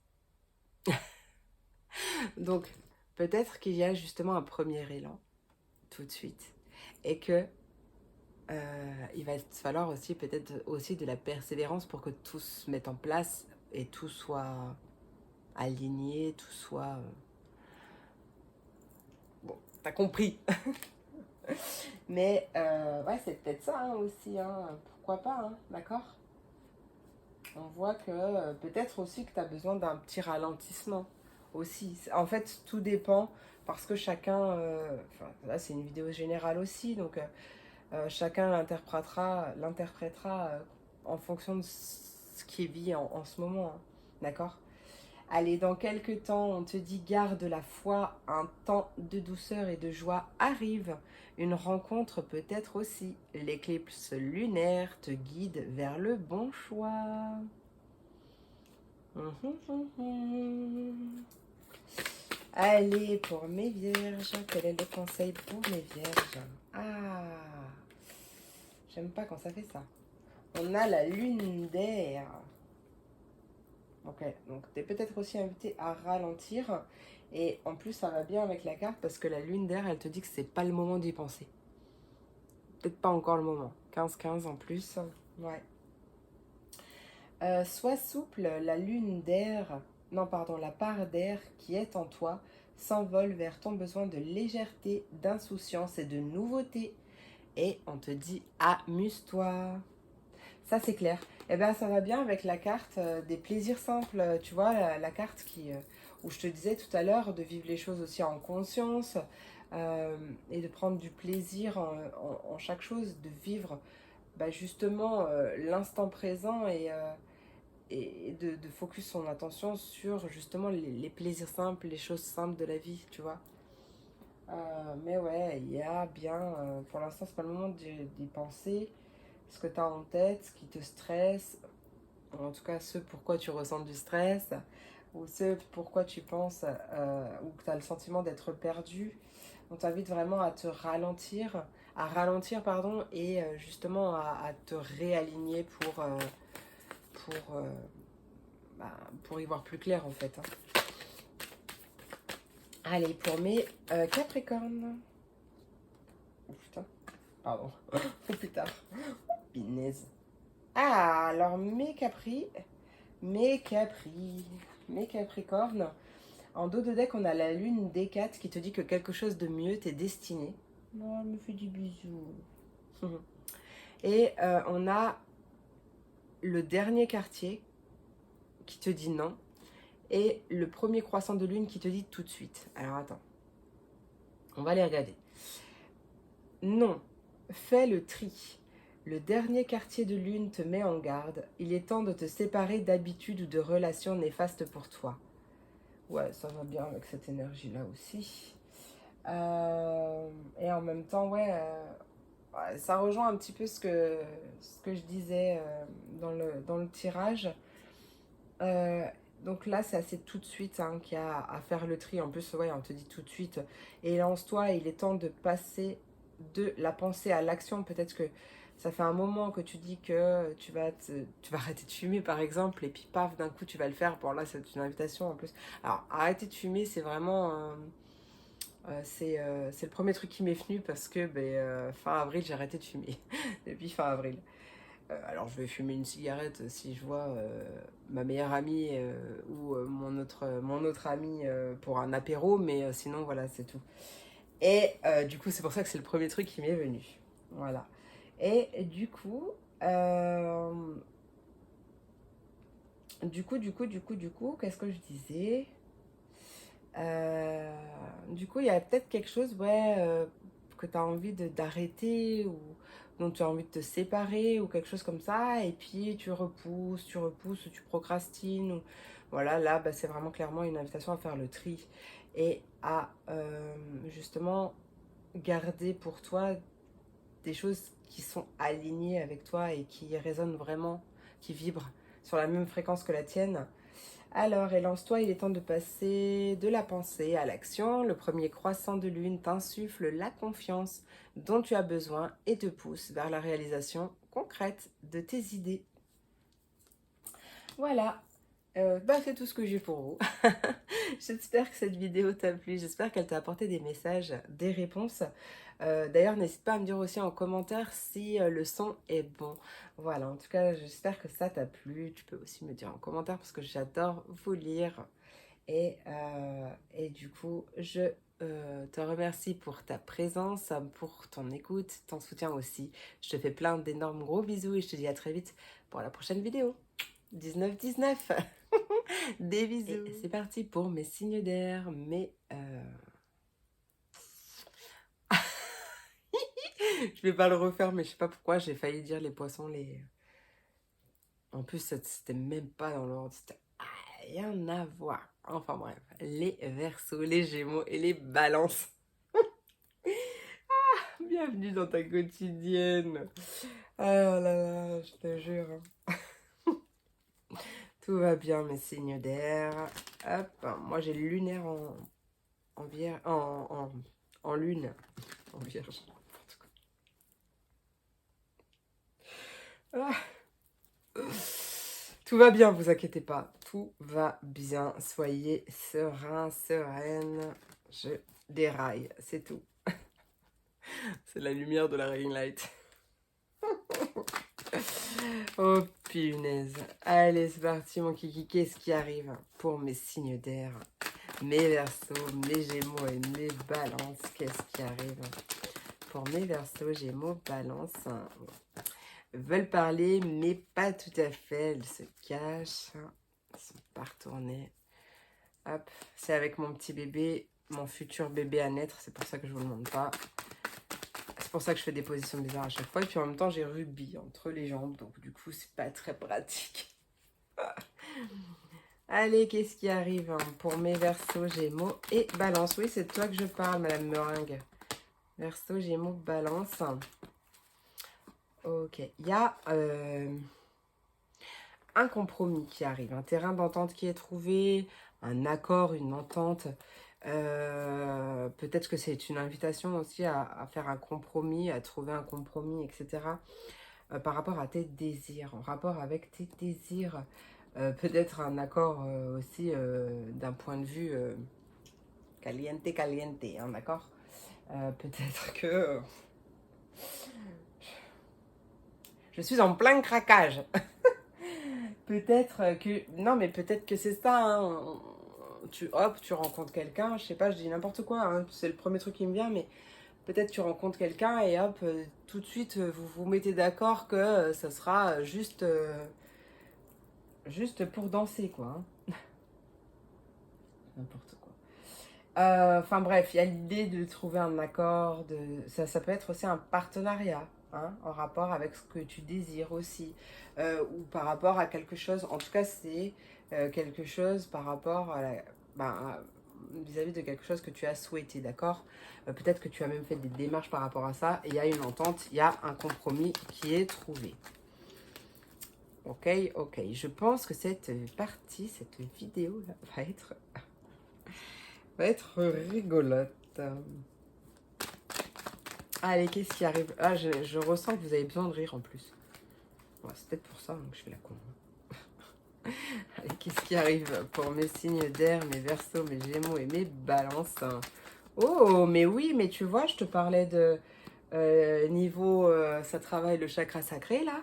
A: Donc, peut-être qu'il y a justement un premier élan, tout de suite. Et que il va te falloir aussi peut-être aussi de la persévérance pour que tout se mette en place et tout soit aligné, tout soit... Bon, t'as compris. Mais ouais, c'est peut-être ça, hein, aussi, hein. Pourquoi pas, hein, d'accord? On voit que peut-être aussi que tu as besoin d'un petit ralentissement aussi. En fait, tout dépend parce que chacun, là c'est une vidéo générale aussi, donc chacun l'interprétera en fonction de ce qui vit en ce moment, hein, d'accord? Allez, dans quelques temps, on te dit garde la foi, un temps de douceur et de joie arrive. Une rencontre peut-être aussi. L'éclipse lunaire te guide vers le bon choix. Allez, pour mes vierges, quel est le conseil pour mes vierges? Ah, j'aime pas quand ça fait ça. On a la lune d'air. Ok, donc tu es peut-être aussi invité à ralentir. Et en plus, ça va bien avec la carte parce que la lune d'air, elle te dit que c'est pas le moment d'y penser. Peut-être pas encore le moment. 15-15 en plus. Ouais. Sois souple, la lune d'air, non pardon, la part d'air qui est en toi s'envole vers ton besoin de légèreté, d'insouciance et de nouveauté. Et on te dit amuse-toi. Ça c'est clair. Eh bien ça va bien avec la carte des plaisirs simples. Tu vois, la carte où je te disais tout à l'heure de vivre les choses aussi en conscience et de prendre du plaisir en chaque chose, de vivre bah, justement l'instant présent et de focus son attention sur justement les plaisirs simples, les choses simples de la vie, tu vois. Mais ouais, il y a bien, pour l'instant c'est pas le moment d'y penser, ce que tu as en tête, ce qui te stresse, en tout cas ce pourquoi tu ressens du stress, ou ce pourquoi tu penses, ou que tu as le sentiment d'être perdu. On t'invite vraiment à te ralentir, pardon, et justement à te réaligner pour, bah, pour y voir plus clair en fait. Hein. Allez, pour mes Capricornes. Oh putain, pardon. Ou plus tard. Pinaise. Ah, alors mes Capricornes. En dos de deck, on a la lune D4 qui te dit que quelque chose de mieux t'est destiné. Non, elle me fait du bisou. Et on a le dernier quartier qui te dit non. Et le premier croissant de lune qui te dit tout de suite. Alors attends. On va les regarder. Non, fais le tri. Le dernier quartier de lune te met en garde. Il est temps de te séparer d'habitudes ou de relations néfastes pour toi. Ouais, ça va bien avec cette énergie-là aussi. Et en même temps, ouais, ça rejoint un petit peu ce que je disais dans le tirage. Euh, donc là, c'est assez tout de suite hein, qu'il y a à faire le tri. En plus, ouais, on te dit tout de suite. Et lance-toi, il est temps de passer de la pensée à l'action. Peut-être que ça fait un moment que tu dis que tu vas arrêter de fumer, par exemple, et puis paf, d'un coup, tu vas le faire. Bon, là, c'est une invitation en plus. Alors, arrêter de fumer, c'est vraiment... c'est le premier truc qui m'est venu parce que fin avril, j'ai arrêté de fumer. Depuis fin avril. Alors je vais fumer une cigarette si je vois ma meilleure amie ou mon autre ami pour un apéro, mais sinon voilà, c'est tout. Et du coup, c'est pour ça que c'est le premier truc qui m'est venu. Voilà. Et euh, du coup, qu'est-ce que je disais Du coup, il y a peut-être quelque chose, ouais, que tu as envie d'arrêter ou dont tu as envie de te séparer ou quelque chose comme ça. Et puis, tu repousses, ou tu procrastines. Ou... Voilà, là, bah, c'est vraiment clairement une invitation à faire le tri et à justement garder pour toi des choses qui sont alignées avec toi et qui résonnent vraiment, qui vibrent sur la même fréquence que la tienne. Alors, et lance-toi, il est temps de passer de la pensée à l'action. Le premier croissant de lune t'insuffle la confiance dont tu as besoin et te pousse vers la réalisation concrète de tes idées. Voilà, c'est tout ce que j'ai pour vous. J'espère que cette vidéo t'a plu, j'espère qu'elle t'a apporté des messages, des réponses. D'ailleurs, n'hésite pas à me dire aussi en commentaire si le son est bon. Voilà, en tout cas, j'espère que ça t'a plu. Tu peux aussi me dire en commentaire parce que j'adore vous lire. Et du coup, je te remercie pour ta présence, pour ton écoute, ton soutien aussi. Je te fais plein d'énormes gros bisous et je te dis à très vite pour la prochaine vidéo. 19-19. Des bisous. Et c'est parti pour mes signes d'air, je vais pas le refaire, mais je sais pas pourquoi, j'ai failli dire les poissons, les... En plus, c'était même pas dans l'ordre, c'était rien à voir. Enfin bref, les Verseaux, les Gémeaux et les Balances. Bienvenue dans ta quotidienne. Ah là là, je te jure. Tout va bien, mes signes d'air. Hop, moi j'ai le lunaire en lune. En vierge. Ah. Tout va bien, vous inquiétez pas. Tout va bien. Soyez serein, sereine. Je déraille, c'est tout. C'est la lumière de la ring light. Oh punaise. Allez, c'est parti mon kiki. Qu'est-ce qui arrive pour mes signes d'air? Mes Verseaux, mes Gémeaux et mes Balances. Qu'est-ce qui arrive pour mes Verseaux, Gémeaux, Balances? Veulent parler, mais pas tout à fait. Elles se cachent. Ils sont pas retournés. Hop, c'est avec mon petit bébé, mon futur bébé à naître. C'est pour ça que je vous le montre pas. C'est pour ça que je fais des positions bizarres à chaque fois. Et puis en même temps, j'ai rubis entre les jambes. Donc du coup, c'est pas très pratique. Allez, qu'est-ce qui arrive pour mes Verseaux, Gémeaux et Balance? Oui, c'est de toi que je parle, Madame Meringue. Verseaux, Gémeaux, Balance. Ok, il y a un compromis qui arrive, un terrain d'entente qui est trouvé, un accord, une entente. Peut-être que c'est une invitation aussi à faire un compromis, à trouver un compromis, etc. Par rapport à tes désirs, en rapport avec tes désirs. Peut-être un accord aussi d'un point de vue caliente, caliente, hein, d'accord. Peut-être que je suis en plein craquage. Peut-être que... Non, mais peut-être que c'est ça. Hein. Hop, tu rencontres quelqu'un, je sais pas, je dis n'importe quoi. Hein, c'est le premier truc qui me vient, mais peut-être tu rencontres quelqu'un et hop, tout de suite, vous vous mettez d'accord que ça sera juste pour danser, quoi. Hein. N'importe quoi. Enfin bref, il y a l'idée de trouver un accord, ça peut être aussi un partenariat, hein, en rapport avec ce que tu désires aussi, ou par rapport à quelque chose, en tout cas c'est quelque chose par rapport à vis-à-vis de quelque chose que tu as souhaité, d'accord. Peut-être que tu as même fait des démarches par rapport à ça, et il y a une entente, il y a un compromis qui est trouvé. Ok, ok, je pense que cette partie, cette vidéo là va être rigolote. Allez, qu'est-ce qui arrive? Ah, je ressens que vous avez besoin de rire en plus. Bon, c'est peut-être pour ça hein, que je fais la con. Allez, qu'est-ce qui arrive pour mes signes d'air, mes Verseaux, mes Gémeaux et mes Balances? Oh, mais oui, mais tu vois, je te parlais de niveau, ça travaille le chakra sacré, là.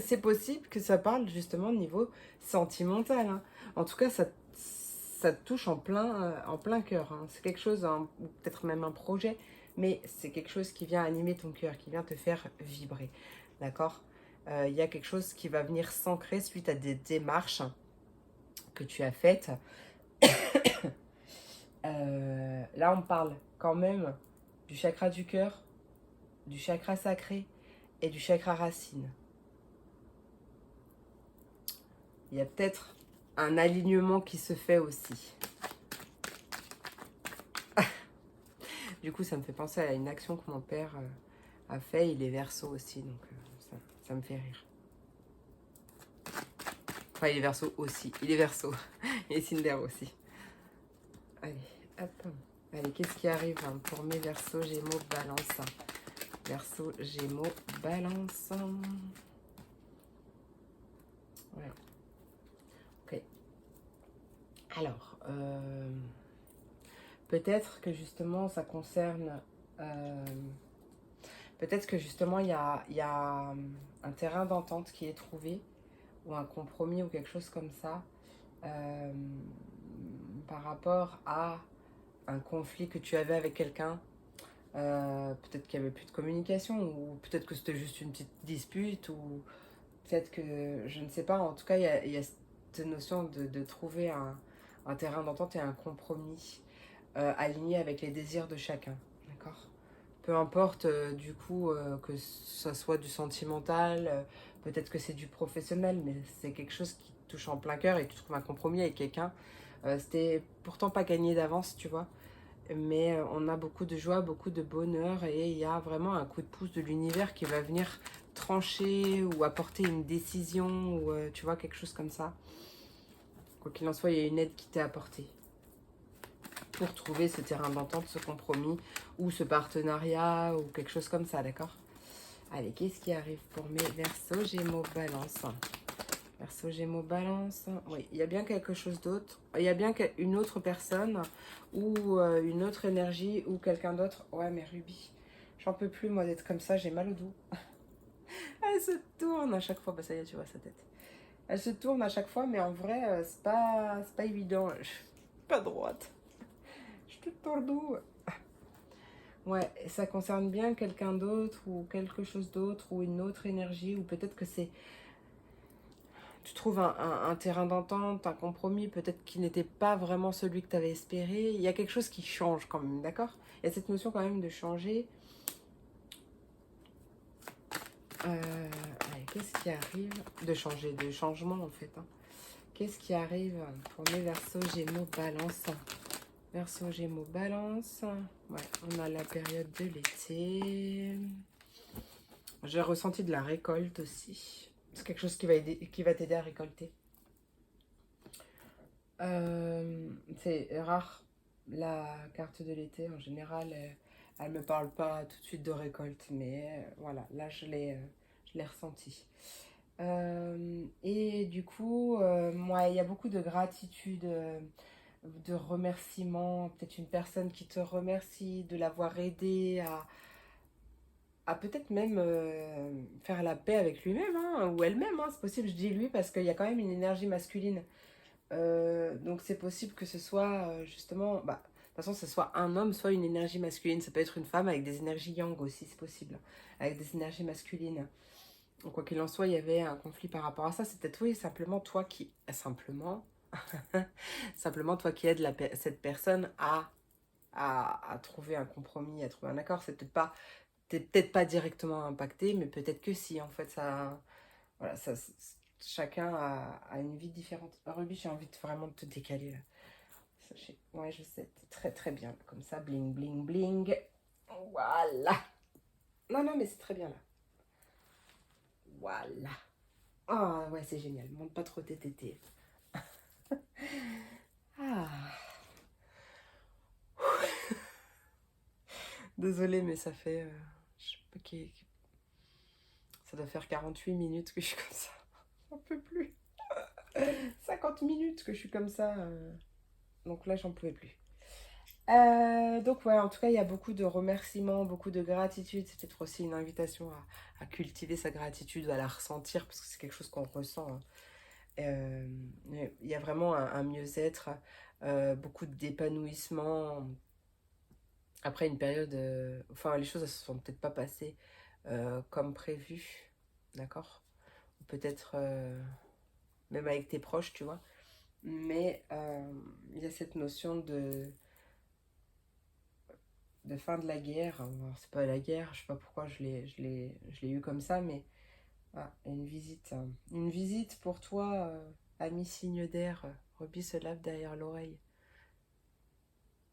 A: C'est possible que ça parle justement de niveau sentimental. Hein. En tout cas, ça te touche en plein cœur. Hein. C'est quelque chose, hein, ou peut-être même un projet, mais c'est quelque chose qui vient animer ton cœur, qui vient te faire vibrer. D'accord. Il y a quelque chose qui va venir s'ancrer suite à des démarches que tu as faites. Là, on parle quand même du chakra du cœur, du chakra sacré et du chakra racine. Il y a peut-être un alignement qui se fait aussi. Du coup, ça me fait penser à une action que mon père a fait. Il est Verseau aussi, donc ça me fait rire. Enfin, il est Verseau aussi. Il est Verseau. Il est Cinder aussi. Allez, hop. Allez, qu'est-ce qui arrive hein, pour mes Verseaux, Gémeaux, Balance? Verseau, Gémeaux, Balance. Voilà. Ok. Alors, peut-être que justement, ça concerne... peut-être que justement, il y a un terrain d'entente qui est trouvé, ou un compromis, ou quelque chose comme ça, par rapport à un conflit que tu avais avec quelqu'un. Peut-être qu'il n'y avait plus de communication, ou peut-être que c'était juste une petite dispute, ou peut-être que, je ne sais pas, en tout cas, il y a cette notion de trouver un terrain d'entente et un compromis aligné avec les désirs de chacun, d'accord. Peu importe, du coup, que ça soit du sentimental, peut-être que c'est du professionnel, mais c'est quelque chose qui te touche en plein cœur et tu trouves un compromis avec quelqu'un. C'était pourtant pas gagné d'avance, tu vois. Mais on a beaucoup de joie, beaucoup de bonheur et il y a vraiment un coup de pouce de l'univers qui va venir trancher ou apporter une décision ou tu vois, quelque chose comme ça. Quoi qu'il en soit, il y a une aide qui t'est apportée pour trouver ce terrain d'entente, ce compromis ou ce partenariat ou quelque chose comme ça, d'accord? Allez, qu'est-ce qui arrive pour mes Verseaux, Gémeaux, Balance? Verseau, Gémeaux, Balance. Oui, il y a bien quelque chose d'autre. Il y a bien une autre personne ou une autre énergie ou quelqu'un d'autre. Ouais, mais Ruby, j'en peux plus, moi, d'être comme ça. J'ai mal au dos. Elle se tourne à chaque fois. Bah, ça y est, tu vois sa tête. Elle se tourne à chaque fois, mais en vrai, c'est pas évident. Je suis pas droite. Je suis toute tordue. Ouais, ça concerne bien quelqu'un d'autre ou quelque chose d'autre ou une autre énergie ou peut-être que c'est... Tu trouves un terrain d'entente, un compromis, peut-être qui n'était pas vraiment celui que tu avais espéré. Il y a quelque chose qui change quand même, d'accord? Il y a cette notion quand même de changer. Allez, qu'est-ce qui arrive? De changer, de changement en fait. Hein. Qu'est-ce qui arrive pour mes Verseaux, Gémeaux, Balance? Verseaux, Gémeaux, Balance. Ouais, on a la période de l'été. J'ai ressenti de la récolte aussi. C'est quelque chose qui va t'aider à récolter. C'est rare. La carte de l'été, en général, elle me parle pas tout de suite de récolte. Mais voilà, là, je l'ai ressenti. Et du coup, moi, il y a beaucoup de gratitude, de remerciements. Peut-être une personne qui te remercie de l'avoir aidé à peut-être même faire la paix avec lui-même hein, ou elle-même. Hein, c'est possible, je dis lui parce qu'il y a quand même une énergie masculine. Donc c'est possible que ce soit justement, bah, de toute façon, ce soit un homme, soit une énergie masculine. Ça peut être une femme avec des énergies yang aussi, c'est possible, avec des énergies masculines. Donc quoi qu'il en soit, il y avait un conflit par rapport à ça. C'est peut-être oui, simplement toi qui, simplement toi qui aides cette personne à trouver un compromis, à trouver un accord. C'est peut-être pas, t'es peut-être pas directement impacté, mais peut-être que si. En fait, ça, voilà, chacun a une vie différente. Ruby, j'ai envie de vraiment de te décaler là. Ouais, je sais, t'es très très bien. Comme ça, bling bling bling. Voilà. Non, non, mais c'est très bien là. Voilà. Ah ouais, c'est génial. Monte pas trop tes tétés. Ah. Désolée, mais ça fait... je sais pas ça doit faire 48 minutes que je suis comme ça. J'en peux plus. 50 minutes que je suis comme ça. Donc là, j'en pouvais plus. Donc ouais, en tout cas, il y a beaucoup de remerciements, beaucoup de gratitude. C'est peut-être aussi une invitation à cultiver sa gratitude, à la ressentir, parce que c'est quelque chose qu'on ressent. Hein. Il y a vraiment un mieux-être, beaucoup d'épanouissement. Après une période... enfin, les choses ne se sont peut-être pas passées comme prévu, d'accord? Ou peut-être même avec tes proches, tu vois. Mais il y a cette notion de fin de la guerre. Alors, c'est pas la guerre, je sais pas pourquoi je l'ai eu comme ça, mais ah, une visite. Une visite pour toi, ami signe d'air. Ruby se lave derrière l'oreille.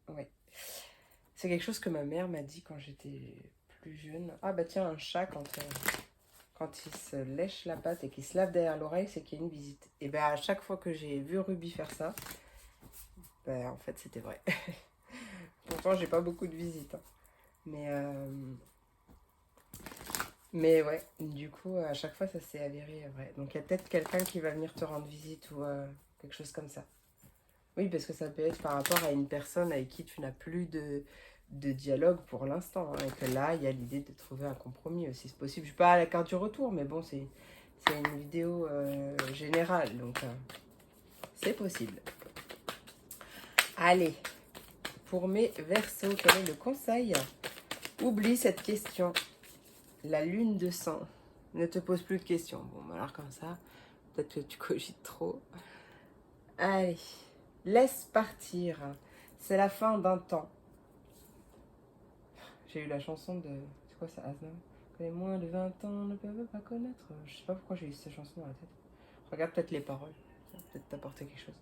A: Ouais. C'est quelque chose que ma mère m'a dit quand j'étais plus jeune. Ah bah tiens, un chat, quand il se lèche la patte et qu'il se lave derrière l'oreille, c'est qu'il y a une visite. Et ben à chaque fois que j'ai vu Ruby faire ça, ben en fait c'était vrai. Pourtant j'ai pas beaucoup de visites. Hein. Mais ouais, du coup à chaque fois ça s'est avéré vrai. Donc il y a peut-être quelqu'un qui va venir te rendre visite ou quelque chose comme ça. Oui, parce que ça peut être par rapport à une personne avec qui tu n'as plus de dialogue pour l'instant. Hein, et que là, il y a l'idée de trouver un compromis aussi. C'est possible. Je ne suis pas à la carte du retour, mais bon, c'est une vidéo générale. Donc, c'est possible. Allez, pour mes Verseaux, quel est le conseil? Oublie cette question. La lune de sang. Ne te pose plus de questions. Bon, alors comme ça, peut-être que tu cogites trop. Allez, laisse partir. C'est la fin d'un temps. J'ai eu la chanson de... C'est quoi ça, Asna? Que les moins de 20 ans ne peuvent pas connaître. Je sais pas pourquoi j'ai eu cette chanson dans la tête. Regarde peut-être les paroles. Ça va peut-être t'apporter quelque chose.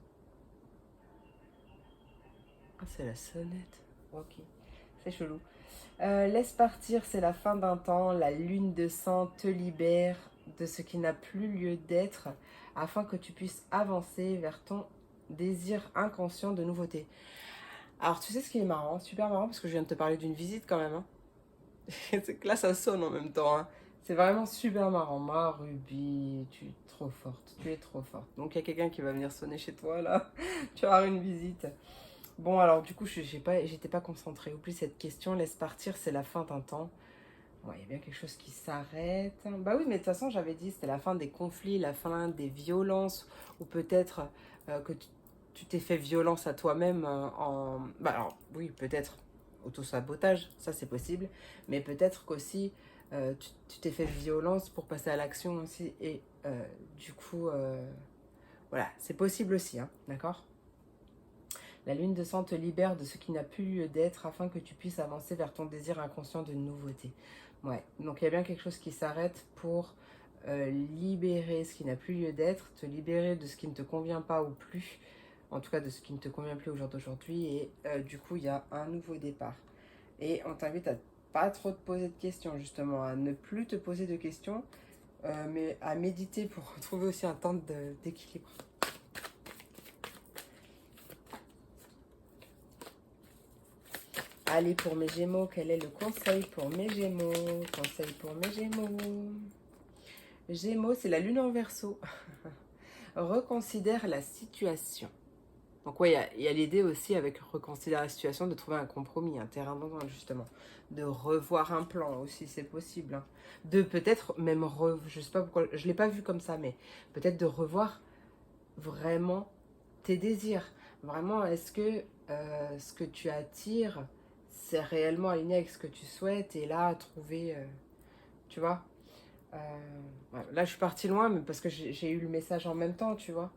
A: Ah, c'est la sonnette. Ok. C'est chelou. Laisse partir, c'est la fin d'un temps. La lune de sang te libère de ce qui n'a plus lieu d'être afin que tu puisses avancer vers ton désir inconscient de nouveauté. Alors, tu sais ce qui est marrant, super marrant, parce que je viens de te parler d'une visite quand même. Hein. C'est que là, ça sonne en même temps. Hein. C'est vraiment super marrant. Ma Ruby, tu es trop forte. Tu es trop forte. Donc, il y a quelqu'un qui va venir sonner chez toi, là. Tu vas avoir une visite. Bon, alors, du coup, j'étais pas concentrée. Oublie cette question. Laisse partir, c'est la fin d'un temps. Ouais, il y a bien quelque chose qui s'arrête. Bah oui, mais de toute façon, j'avais dit, c'était la fin des conflits, la fin des violences, ou peut-être que tu t'es fait violence à toi-même en... Bah alors, oui, peut-être autosabotage, ça c'est possible, mais peut-être qu'aussi, tu t'es fait violence pour passer à l'action aussi, et du coup, voilà, c'est possible aussi, hein, d'accord? La lune de sang te libère de ce qui n'a plus lieu d'être afin que tu puisses avancer vers ton désir inconscient de nouveauté. Ouais, donc il y a bien quelque chose qui s'arrête pour libérer ce qui n'a plus lieu d'être, te libérer de ce qui ne te convient pas ou plus, en tout cas de ce qui ne te convient plus au jour d'aujourd'hui, et du coup il y a un nouveau départ. Et on t'invite à pas trop te poser de questions, justement, à ne plus te poser de questions, mais à méditer pour retrouver aussi un temps d'équilibre. Allez, pour mes Gémeaux, quel est le conseil pour mes Gémeaux? Conseil pour mes Gémeaux. Gémeaux, c'est la lune en Verseau. Reconsidère la situation. Donc ouais, il y a l'idée aussi avec reconsidérer la situation de trouver un compromis, un terrain d'entente justement. De revoir un plan aussi, c'est possible. Hein. De peut-être même, je sais pas pourquoi, je l'ai pas vu comme ça, mais peut-être de revoir vraiment tes désirs. Vraiment, est-ce que ce que tu attires, c'est réellement aligné avec ce que tu souhaites et là, trouver, tu vois euh, ouais, là, je suis partie loin, mais parce que j'ai eu le message en même temps, tu vois.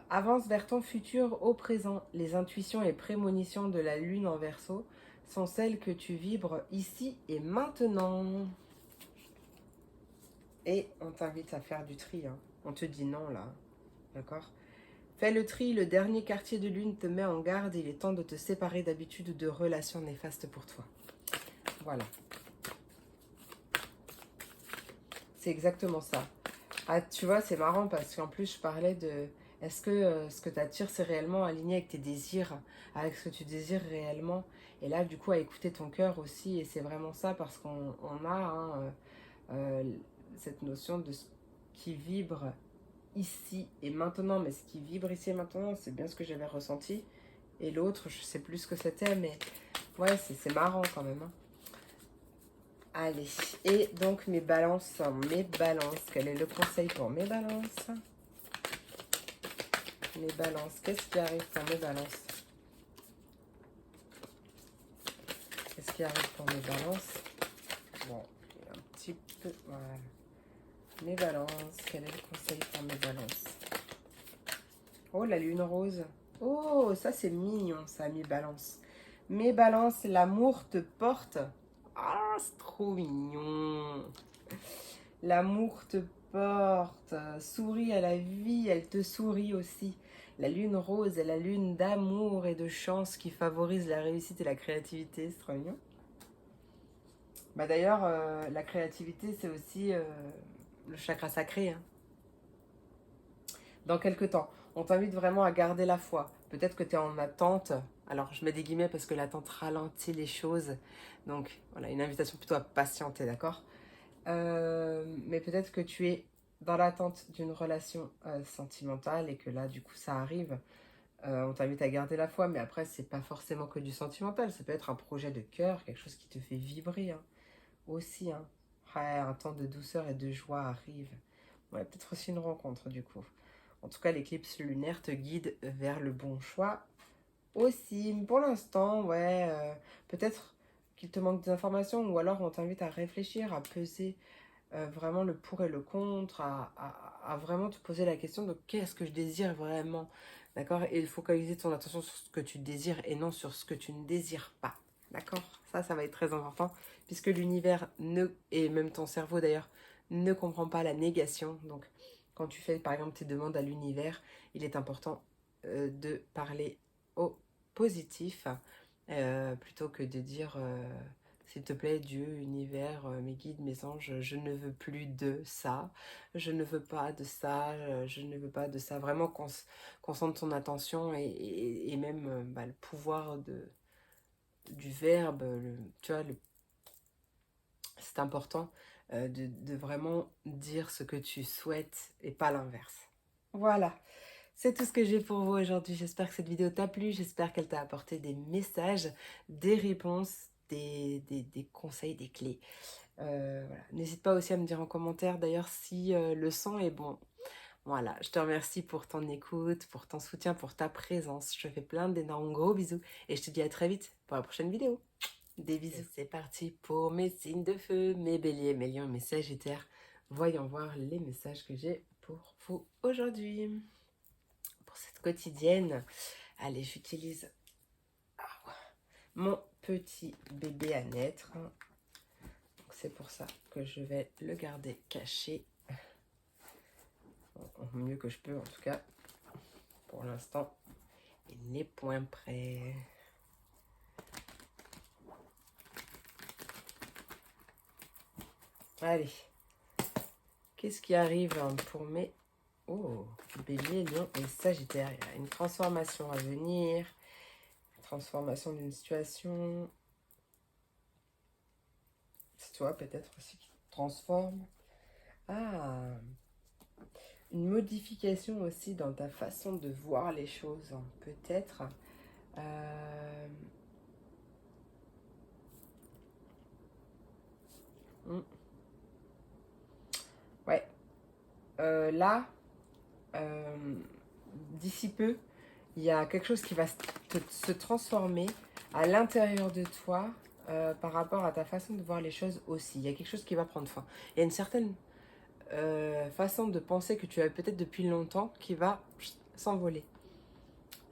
A: Avance vers ton futur au présent. Les intuitions et prémonitions de la lune en Verseau sont celles que tu vibres ici et maintenant. Et on t'invite à faire du tri. Hein. On te dit non là, d'accord? Fais le tri, le dernier quartier de lune te met en garde, il est temps de te séparer d'habitude ou de relations néfastes pour toi. Voilà. C'est exactement ça. Ah, tu vois, c'est marrant parce qu'en plus, je parlais de... Est-ce que ce que tu attires, c'est réellement aligné avec tes désirs, avec ce que tu désires réellement? Et là, du coup, à écouter ton cœur aussi, et c'est vraiment ça parce qu'on a hein, euh, cette notion de ce qui vibre ici et maintenant, mais ce qui vibre ici et maintenant, c'est bien ce que j'avais ressenti. Et l'autre, je sais plus ce que c'était, mais ouais, c'est marrant quand même. Hein. Allez, et donc mes balances, quel est le conseil pour mes balances? Mes balances, qu'est-ce qui arrive pour mes balances? Qu'est-ce qui arrive pour mes balances? Bon, un petit peu, voilà. Mes balances, quel est le conseil pour mes balances? Oh, la lune rose. Oh, ça c'est mignon, ça, mes balances. Mes balances, l'amour te porte. Ah, c'est trop mignon. L'amour te porte. Souris à la vie, elle te sourit aussi. La lune rose est la lune d'amour et de chance qui favorise la réussite et la créativité. C'est trop mignon. Bah d'ailleurs, la créativité, c'est aussi le chakra sacré. Hein. Dans quelques temps, on t'invite vraiment à garder la foi. Peut-être que tu es en attente. Alors, je mets des guillemets parce que l'attente ralentit les choses. Donc, voilà, une invitation plutôt à patienter, d'accord? Mais peut-être que tu es dans l'attente d'une relation sentimentale et que là, du coup, ça arrive. On t'invite à garder la foi, mais après, c'est pas forcément que du sentimental. Ça peut être un projet de cœur, quelque chose qui te fait vibrer hein, aussi. Hein. Ouais, un temps de douceur et de joie arrive. Ouais, peut-être aussi une rencontre, du coup. En tout cas, l'éclipse lunaire te guide vers le bon choix aussi. Pour l'instant, ouais, peut-être qu'il te manque des informations ou alors on t'invite à réfléchir, à peser vraiment le pour et le contre, à vraiment te poser la question de qu'est-ce que je désire vraiment, d'accord? Et focaliser ton attention sur ce que tu désires et non sur ce que tu ne désires pas, d'accord? Ça va être très important puisque l'univers ne, et même ton cerveau d'ailleurs, ne comprend pas la négation. Donc, quand tu fais par exemple tes demandes à l'univers, il est important de parler au positif plutôt que de dire s'il te plaît Dieu, univers, mes guides, mes anges, je ne veux plus de ça, je ne veux pas de ça, je ne veux pas de ça. Vraiment concentre ton attention et même le pouvoir du verbe, tu vois, c'est important de vraiment dire ce que tu souhaites et pas l'inverse. Voilà. C'est tout ce que j'ai pour vous aujourd'hui. J'espère que cette vidéo t'a plu. J'espère qu'elle t'a apporté des messages, des réponses, des conseils, des clés. Voilà. N'hésite pas aussi à me dire en commentaire d'ailleurs si le son est bon. Voilà, je te remercie pour ton écoute, pour ton soutien, pour ta présence. Je te fais plein d'énormes gros bisous et je te dis à très vite pour la prochaine vidéo. Des bisous. C'est parti pour mes signes de feu, mes béliers, mes lions, mes sagittaires. Voyons voir les messages que j'ai pour vous aujourd'hui. Pour cette quotidienne, allez, j'utilise mon petit bébé à naître. C'est pour ça que je vais le garder caché. Au mieux que je peux, en tout cas. Pour l'instant, il n'est point prêt. Allez. Qu'est-ce qui arrive pour mes... Oh, bélier, lion et sagittaire. Il y a une transformation à venir. Une transformation d'une situation. C'est toi peut-être aussi qui te transforme. Ah, une modification aussi dans ta façon de voir les choses, hein, peut-être. Euh... hmm. Ouais. Là, d'ici peu, il y a quelque chose qui va se transformer à l'intérieur de toi par rapport à ta façon de voir les choses aussi. Il y a quelque chose qui va prendre fin. Il y a une certaine façon de penser que tu as peut-être depuis longtemps qui va s'envoler.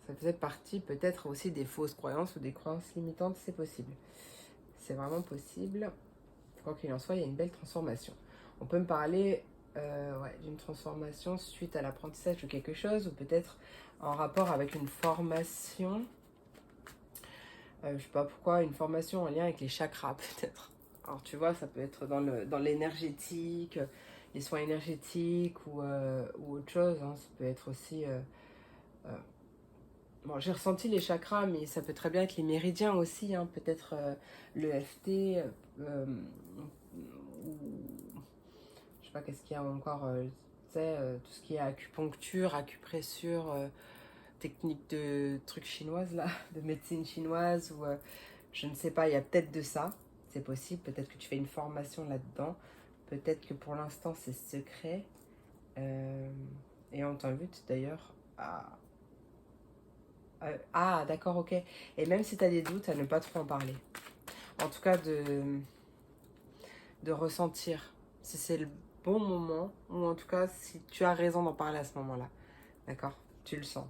A: Ça faisait partie peut-être aussi des fausses croyances ou des croyances limitantes, c'est possible. C'est vraiment possible. Quoi qu'il en soit, il y a une belle transformation. On peut me parler d'une transformation suite à l'apprentissage de quelque chose ou peut-être en rapport avec une formation. Je sais pas pourquoi, une formation en lien avec les chakras peut-être. Alors tu vois, ça peut être dans l'énergétique, les soins énergétiques ou autre chose. Hein. Ça peut être aussi... bon, j'ai ressenti les chakras, mais ça peut très bien être les méridiens aussi. Hein. Peut-être le FT, ou je sais pas qu'est-ce qu'il y a encore, tu sais, tout ce qui est acupuncture, acupressure, technique de trucs chinoises là, de médecine chinoise ou je ne sais pas, il y a peut-être de ça, c'est possible, peut-être que tu fais une formation là-dedans, peut-être que pour l'instant c'est secret et on t'invite d'ailleurs à... ah d'accord, ok, et même si tu as des doutes, à ne pas trop en parler, en tout cas de ressentir si c'est le bon moment ou en tout cas si tu as raison d'en parler à ce moment-là, d'accord, tu le sens,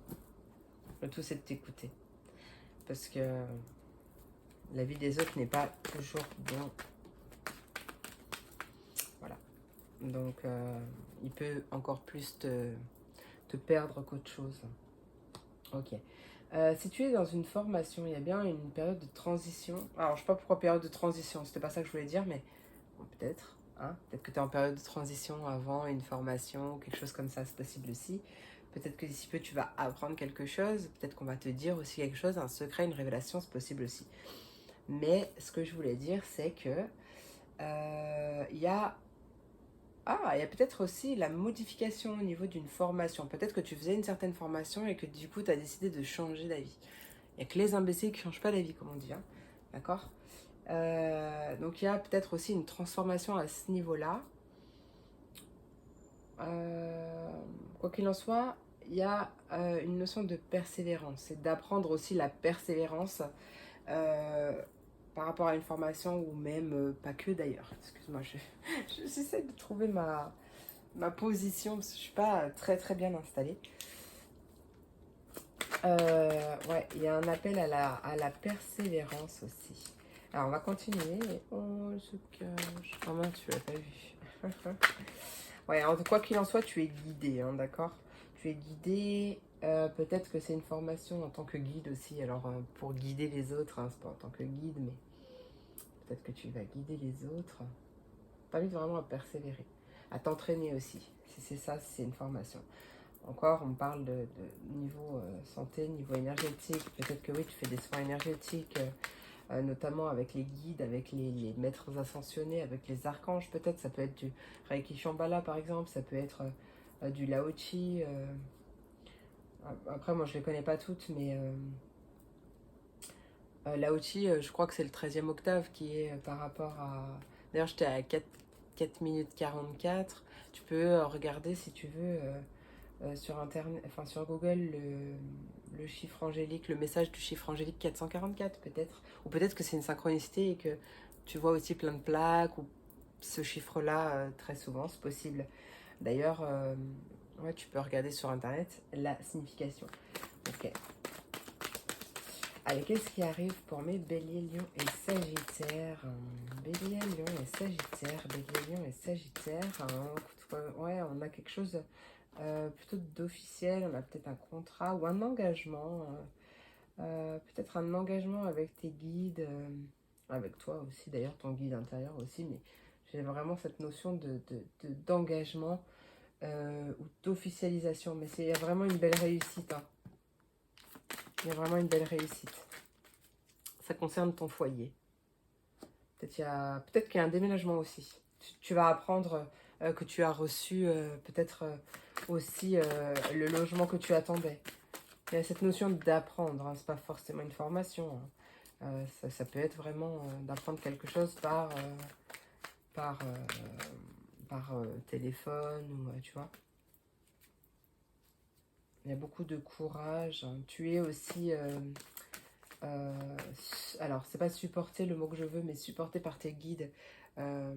A: le tout c'est de t'écouter parce que la vie des autres n'est pas toujours bon. Voilà. Donc, il peut encore plus te perdre qu'autre chose. Ok. Si tu es dans une formation, il y a bien une période de transition. Alors, je sais pas pourquoi période de transition, c'était pas ça que je voulais dire, mais bon, peut-être. Hein, peut-être que tu es en période de transition avant une formation, quelque chose comme ça, c'est possible aussi. Peut-être que d'ici peu, tu vas apprendre quelque chose. Peut-être qu'on va te dire aussi quelque chose, un secret, une révélation, c'est possible aussi. Mais ce que je voulais dire, c'est que il y a peut-être aussi la modification au niveau d'une formation. Peut-être que tu faisais une certaine formation et que du coup, tu as décidé de changer d'avis. Il n'y a que les imbéciles qui ne changent pas d'avis, comme on dit. Hein. D'accord donc, il y a peut-être aussi une transformation à ce niveau-là. Quoi qu'il en soit, il y a une notion de persévérance. C'est d'apprendre aussi la persévérance par rapport à une formation ou même pas que d'ailleurs. Excuse-moi, j'essaie de trouver ma position parce que je suis pas très très bien installée. Ouais, il y a un appel à la persévérance aussi. Alors on va continuer. Oh, elle se cache. Oh mince, tu l'as pas vu. Ouais, quoi qu'il en soit, tu es guidé, hein, d'accord. Tu es guidé Peut-être que c'est une formation en tant que guide aussi. Alors, pour guider les autres, hein, c'est pas en tant que guide, mais peut-être que tu vas guider les autres. T'invites vraiment à persévérer, à t'entraîner aussi. Si c'est ça, si c'est une formation. Encore, on parle de niveau santé, niveau énergétique. Peut-être que oui, tu fais des soins énergétiques, notamment avec les guides, avec les maîtres ascensionnés, avec les archanges. Peut-être, ça peut être du Reiki Shambhala par exemple, ça peut être du Lao Chi. Après, moi, je les connais pas toutes, mais Lao Chi, je crois que c'est le 13e octave qui est par rapport à... D'ailleurs, j'étais à 4 minutes 44. Tu peux regarder si tu veux sur internet, enfin sur Google le chiffre angélique, le message du chiffre angélique 444 peut-être. Ou peut-être que c'est une synchronicité et que tu vois aussi plein de plaques ou ce chiffre-là très souvent, c'est possible. D'ailleurs, ouais, tu peux regarder sur internet la signification. Ok. Allez, qu'est-ce qui arrive pour mes béliers, lions et sagittaires? Bélier, lion et sagittaire, bélier, lion et sagittaire. Ouais, on a quelque chose plutôt d'officiel, on a peut-être un contrat ou un engagement. Peut-être un engagement avec tes guides, avec toi aussi, d'ailleurs, ton guide intérieur aussi, mais j'ai vraiment cette notion d'engagement ou d'officialisation. Mais il y a vraiment une belle réussite, hein. Il y a vraiment une belle réussite. Ça concerne ton foyer. Peut-être qu'il y a un déménagement aussi. Tu vas apprendre que tu as reçu peut-être aussi le logement que tu attendais. Il y a cette notion d'apprendre, hein. C'est pas forcément une formation, hein. Ça peut être vraiment d'apprendre quelque chose par, téléphone, ou tu vois. Il y a beaucoup de courage, hein. Tu es aussi... alors, c'est pas supporter le mot que je veux, mais supporter par tes guides. Euh,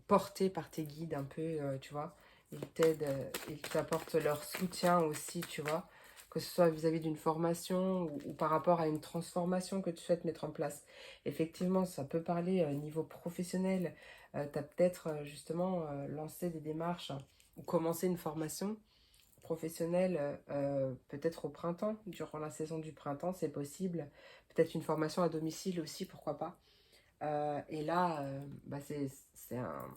A: Porté par tes guides un peu, tu vois. Ils t'aident, ils t'apportent leur soutien aussi, tu vois. Que ce soit vis-à-vis d'une formation ou par rapport à une transformation que tu souhaites mettre en place. Effectivement, ça peut parler niveau professionnel. Tu as peut-être justement lancé des démarches ou commencé une formation professionnelle peut-être au printemps, durant la saison du printemps, c'est possible. Peut-être une formation à domicile aussi, pourquoi pas. Et là, bah c'est un...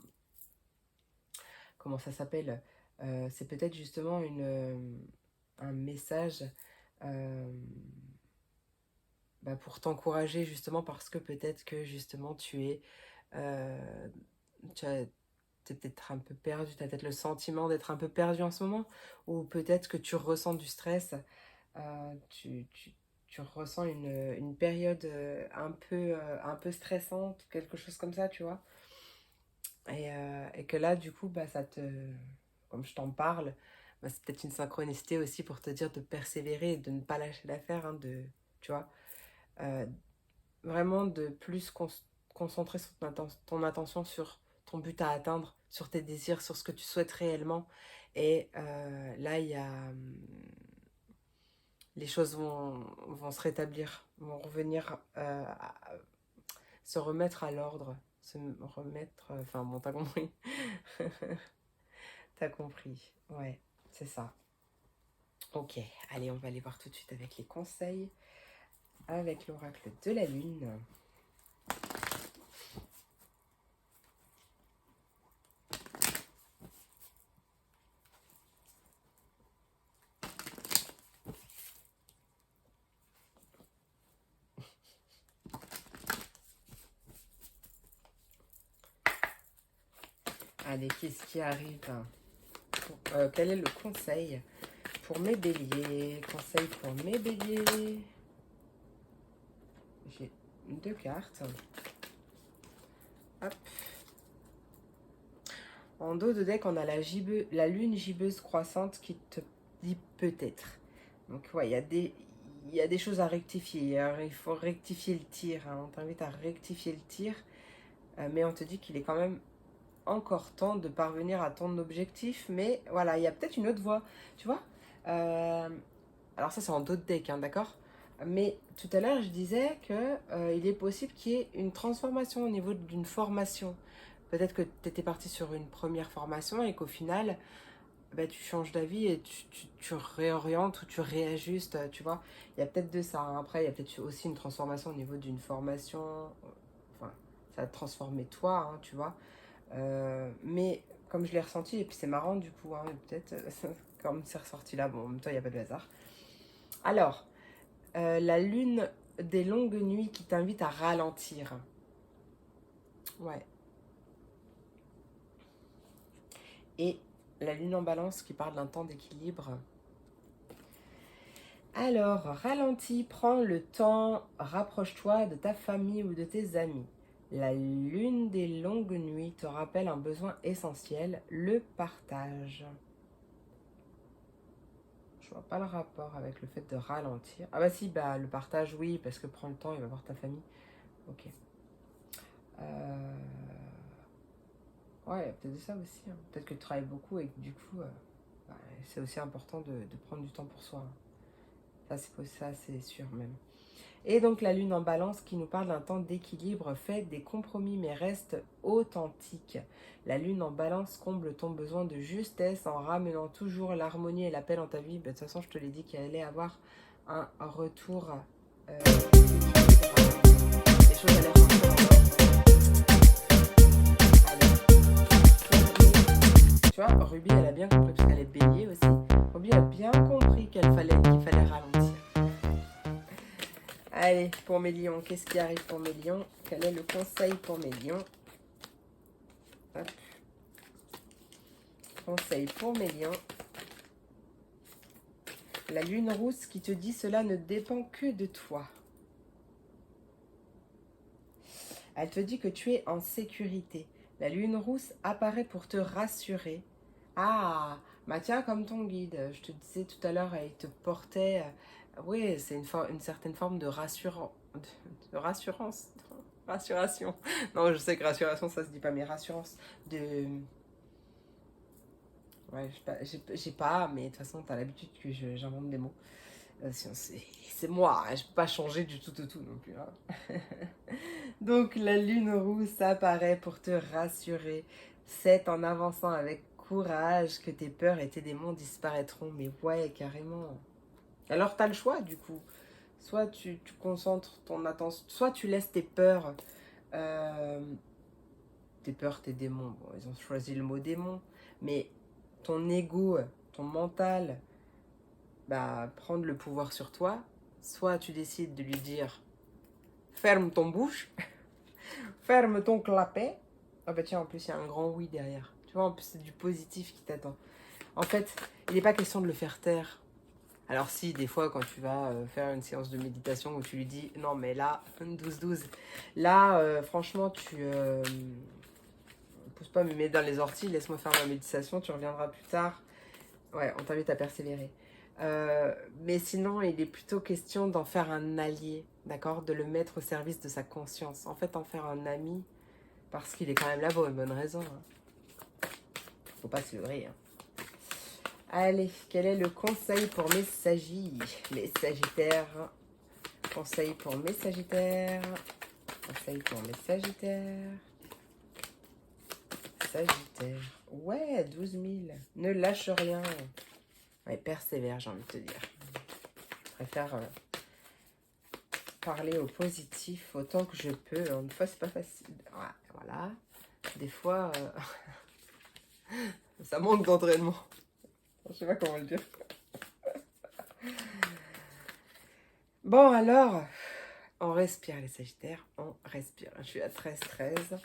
A: Comment ça s'appelle? C'est peut-être justement un message euh, bah, pour t'encourager justement parce que peut-être que justement euh, t'es peut-être un peu perdu, tu as peut-être le sentiment d'être un peu perdu en ce moment, ou peut-être que tu ressens du stress, tu ressens une période un peu stressante, quelque chose comme ça, tu vois. Et que là, du coup, bah, comme je t'en parle, bah, c'est peut-être une synchronicité aussi pour te dire de persévérer et de ne pas lâcher l'affaire, hein, tu vois, euh, vraiment de plus concentrer ton attention sur ton but à atteindre, sur tes désirs, sur ce que tu souhaites réellement. Et là, les choses vont se rétablir, vont revenir, se remettre à l'ordre, se remettre, enfin bon, t'as compris. T'as compris, ouais, c'est ça. Ok, allez, on va aller voir tout de suite avec les conseils, avec l'oracle de la lune. Allez, qu'est-ce qui arrive? Quel est le conseil pour mes béliers? Conseil pour mes béliers. J'ai deux cartes. Hop. En dos de deck, on a la lune gibbeuse croissante qui te dit peut-être. Donc, ouais, il y a des choses à rectifier. Alors, il faut rectifier le tir, hein. On t'invite à rectifier le tir. Mais on te dit qu'il est quand même encore temps de parvenir à ton objectif. Mais voilà, il y a peut-être une autre voie. Tu vois alors ça, c'est en dos de deck, hein, d'accord. Mais tout à l'heure, je disais que il est possible qu'il y ait une transformation au niveau d'une formation. Peut-être que tu étais parti sur une première formation et qu'au final, bah, tu changes d'avis et tu réorientes ou tu réajustes, tu vois. Il y a peut-être de ça, hein. Après, il y a peut-être aussi une transformation au niveau d'une formation. Enfin, ça va te transformer toi, hein, tu vois. Mais comme je l'ai ressenti, et puis c'est marrant du coup, hein, peut-être, comme c'est ressorti là, bon, en même temps, il n'y a pas de hasard. Alors, la lune des longues nuits qui t'invite à ralentir. Ouais. Et la lune en balance qui parle d'un temps d'équilibre. Alors, ralentis, prends le temps, rapproche-toi de ta famille ou de tes amis. La lune des longues nuits te rappelle un besoin essentiel, le partage. Je vois pas le rapport avec le fait de ralentir. Ah bah si, bah le partage, oui, parce que prends le temps, il va voir ta famille. Ok. Euh... Ouais, il y a peut-être de ça aussi, hein. Peut-être que tu travailles beaucoup et que du coup, bah, c'est aussi important de prendre du temps pour soi, hein. Ça, c'est sûr même. Et donc la lune en balance qui nous parle d'un temps d'équilibre, fait des compromis mais reste authentique. La lune en balance comble ton besoin de justesse en ramenant toujours l'harmonie et la paix dans ta vie. Bah, de toute façon, je te l'ai dit qu'il allait avoir un retour les choses allaient tu vois, Ruby, elle a bien compris, parce qu'elle est bélier aussi. Ruby a bien compris qu'il fallait ralentir. Allez, pour mes lions, qu'est-ce qui arrive pour mes lions? Quel est le conseil pour mes lions? Hop. Conseil pour mes lions. La lune rousse qui te dit cela ne dépend que de toi. Elle te dit que tu es en sécurité. La lune rousse apparaît pour te rassurer. Ah, bah tiens, comme ton guide, je te disais tout à l'heure, il te portait... oui, c'est une certaine forme de rassurance. Rassuration. Non, je sais que rassuration, ça se dit pas, mais rassurance. De... Ouais, j'ai pas, mais de toute façon, t'as l'habitude que j'invente des mots. C'est moi, hein, je peux pas changer du tout au tout non plus, hein. Donc la lune rousse apparaît pour te rassurer. C'est en avançant avec courage que tes peurs et tes démons disparaîtront. Mais ouais, carrément. Alors t'as le choix du coup. Soit tu concentres ton attention, soit tu laisses euh, tes peurs, tes démons. Bon, ils ont choisi le mot démon, mais ton ego, ton mental, bah, prendre le pouvoir sur toi. Soit tu décides de lui dire ferme ton bouche, ferme ton clapet. Ah bah tiens, en plus il y a un grand oui derrière. Tu vois, en plus c'est du positif qui t'attend. En fait, il n'est pas question de le faire taire. Alors si, des fois, quand tu vas faire une séance de méditation où tu lui dis non mais là, 12-12, là, franchement, tu pousse pas me mettre dans les orties, laisse-moi faire ma méditation, tu reviendras plus tard. Ouais, on t'invite à persévérer. Mais sinon, il est plutôt question d'en faire un allié, d'accord? De le mettre au service de sa conscience. En fait, en faire un ami, parce qu'il est quand même là pour une bonne raison, hein. Faut pas se leurrer, hein. Allez, quel est le conseil pour mes Sagittaires? Les Sagittaires. Conseil pour mes Sagittaires. Conseil pour mes Sagittaires. Sagittaire. Ouais, 12 000. Ne lâche rien. Ouais, persévère, j'ai envie de te dire. Je préfère parler au positif autant que je peux. Une fois, c'est pas facile. Ouais, voilà. Des fois, ça manque d'entraînement. Je sais pas comment le dire. Bon, alors, on respire les Sagittaires. On respire. Je suis à 13-13.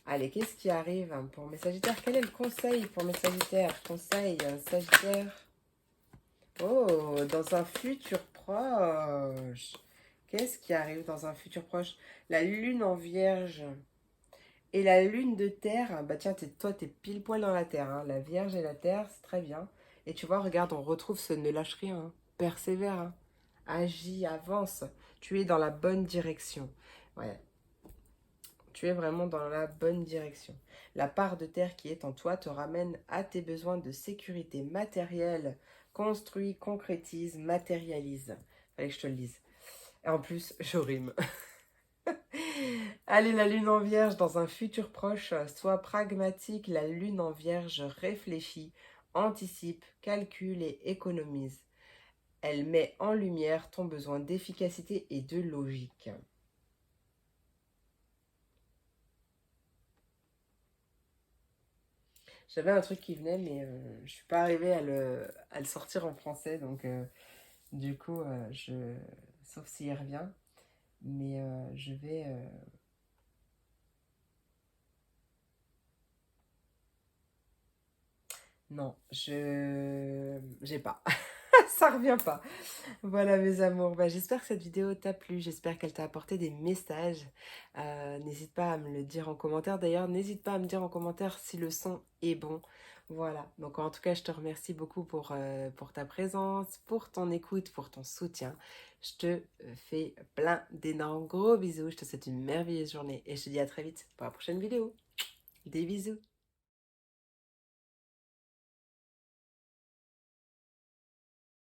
A: Allez, qu'est-ce qui arrive pour mes Sagittaires? Quel est le conseil pour mes Sagittaires? Conseil, Sagittaire. Oh, dans un futur proche. Qu'est-ce qui arrive dans un futur proche? La lune en vierge et la lune de terre. Bah tiens, toi, t'es pile poil dans la terre, hein. La vierge et la terre, c'est très bien. Et tu vois, regarde, on retrouve ce ne lâche rien, hein. Persévère, hein. Agis, avance. Tu es dans la bonne direction. Ouais, tu es vraiment dans la bonne direction. La part de terre qui est en toi te ramène à tes besoins de sécurité matérielle. Construis, concrétise, matérialise. Fallait que je te le dise. Et en plus, je rime. Allez, la lune en vierge dans un futur proche, sois pragmatique, la lune en vierge réfléchit anticipe, calcule et économise. Elle met en lumière ton besoin d'efficacité et de logique. J'avais un truc qui venait, mais je suis pas arrivée à le sortir en français, donc du coup, sauf s'il revient, mais je vais... Non, j'ai pas. Ça revient pas. Voilà mes amours, bah, j'espère que cette vidéo t'a plu, j'espère qu'elle t'a apporté des messages. N'hésite pas à me le dire en commentaire. D'ailleurs, n'hésite pas à me dire en commentaire si le son est bon. Voilà, donc en tout cas, je te remercie beaucoup pour ta présence, pour ton écoute, pour ton soutien. Je te fais plein d'énormes gros bisous, je te souhaite une merveilleuse journée et je te dis à très vite pour la prochaine vidéo. Des bisous.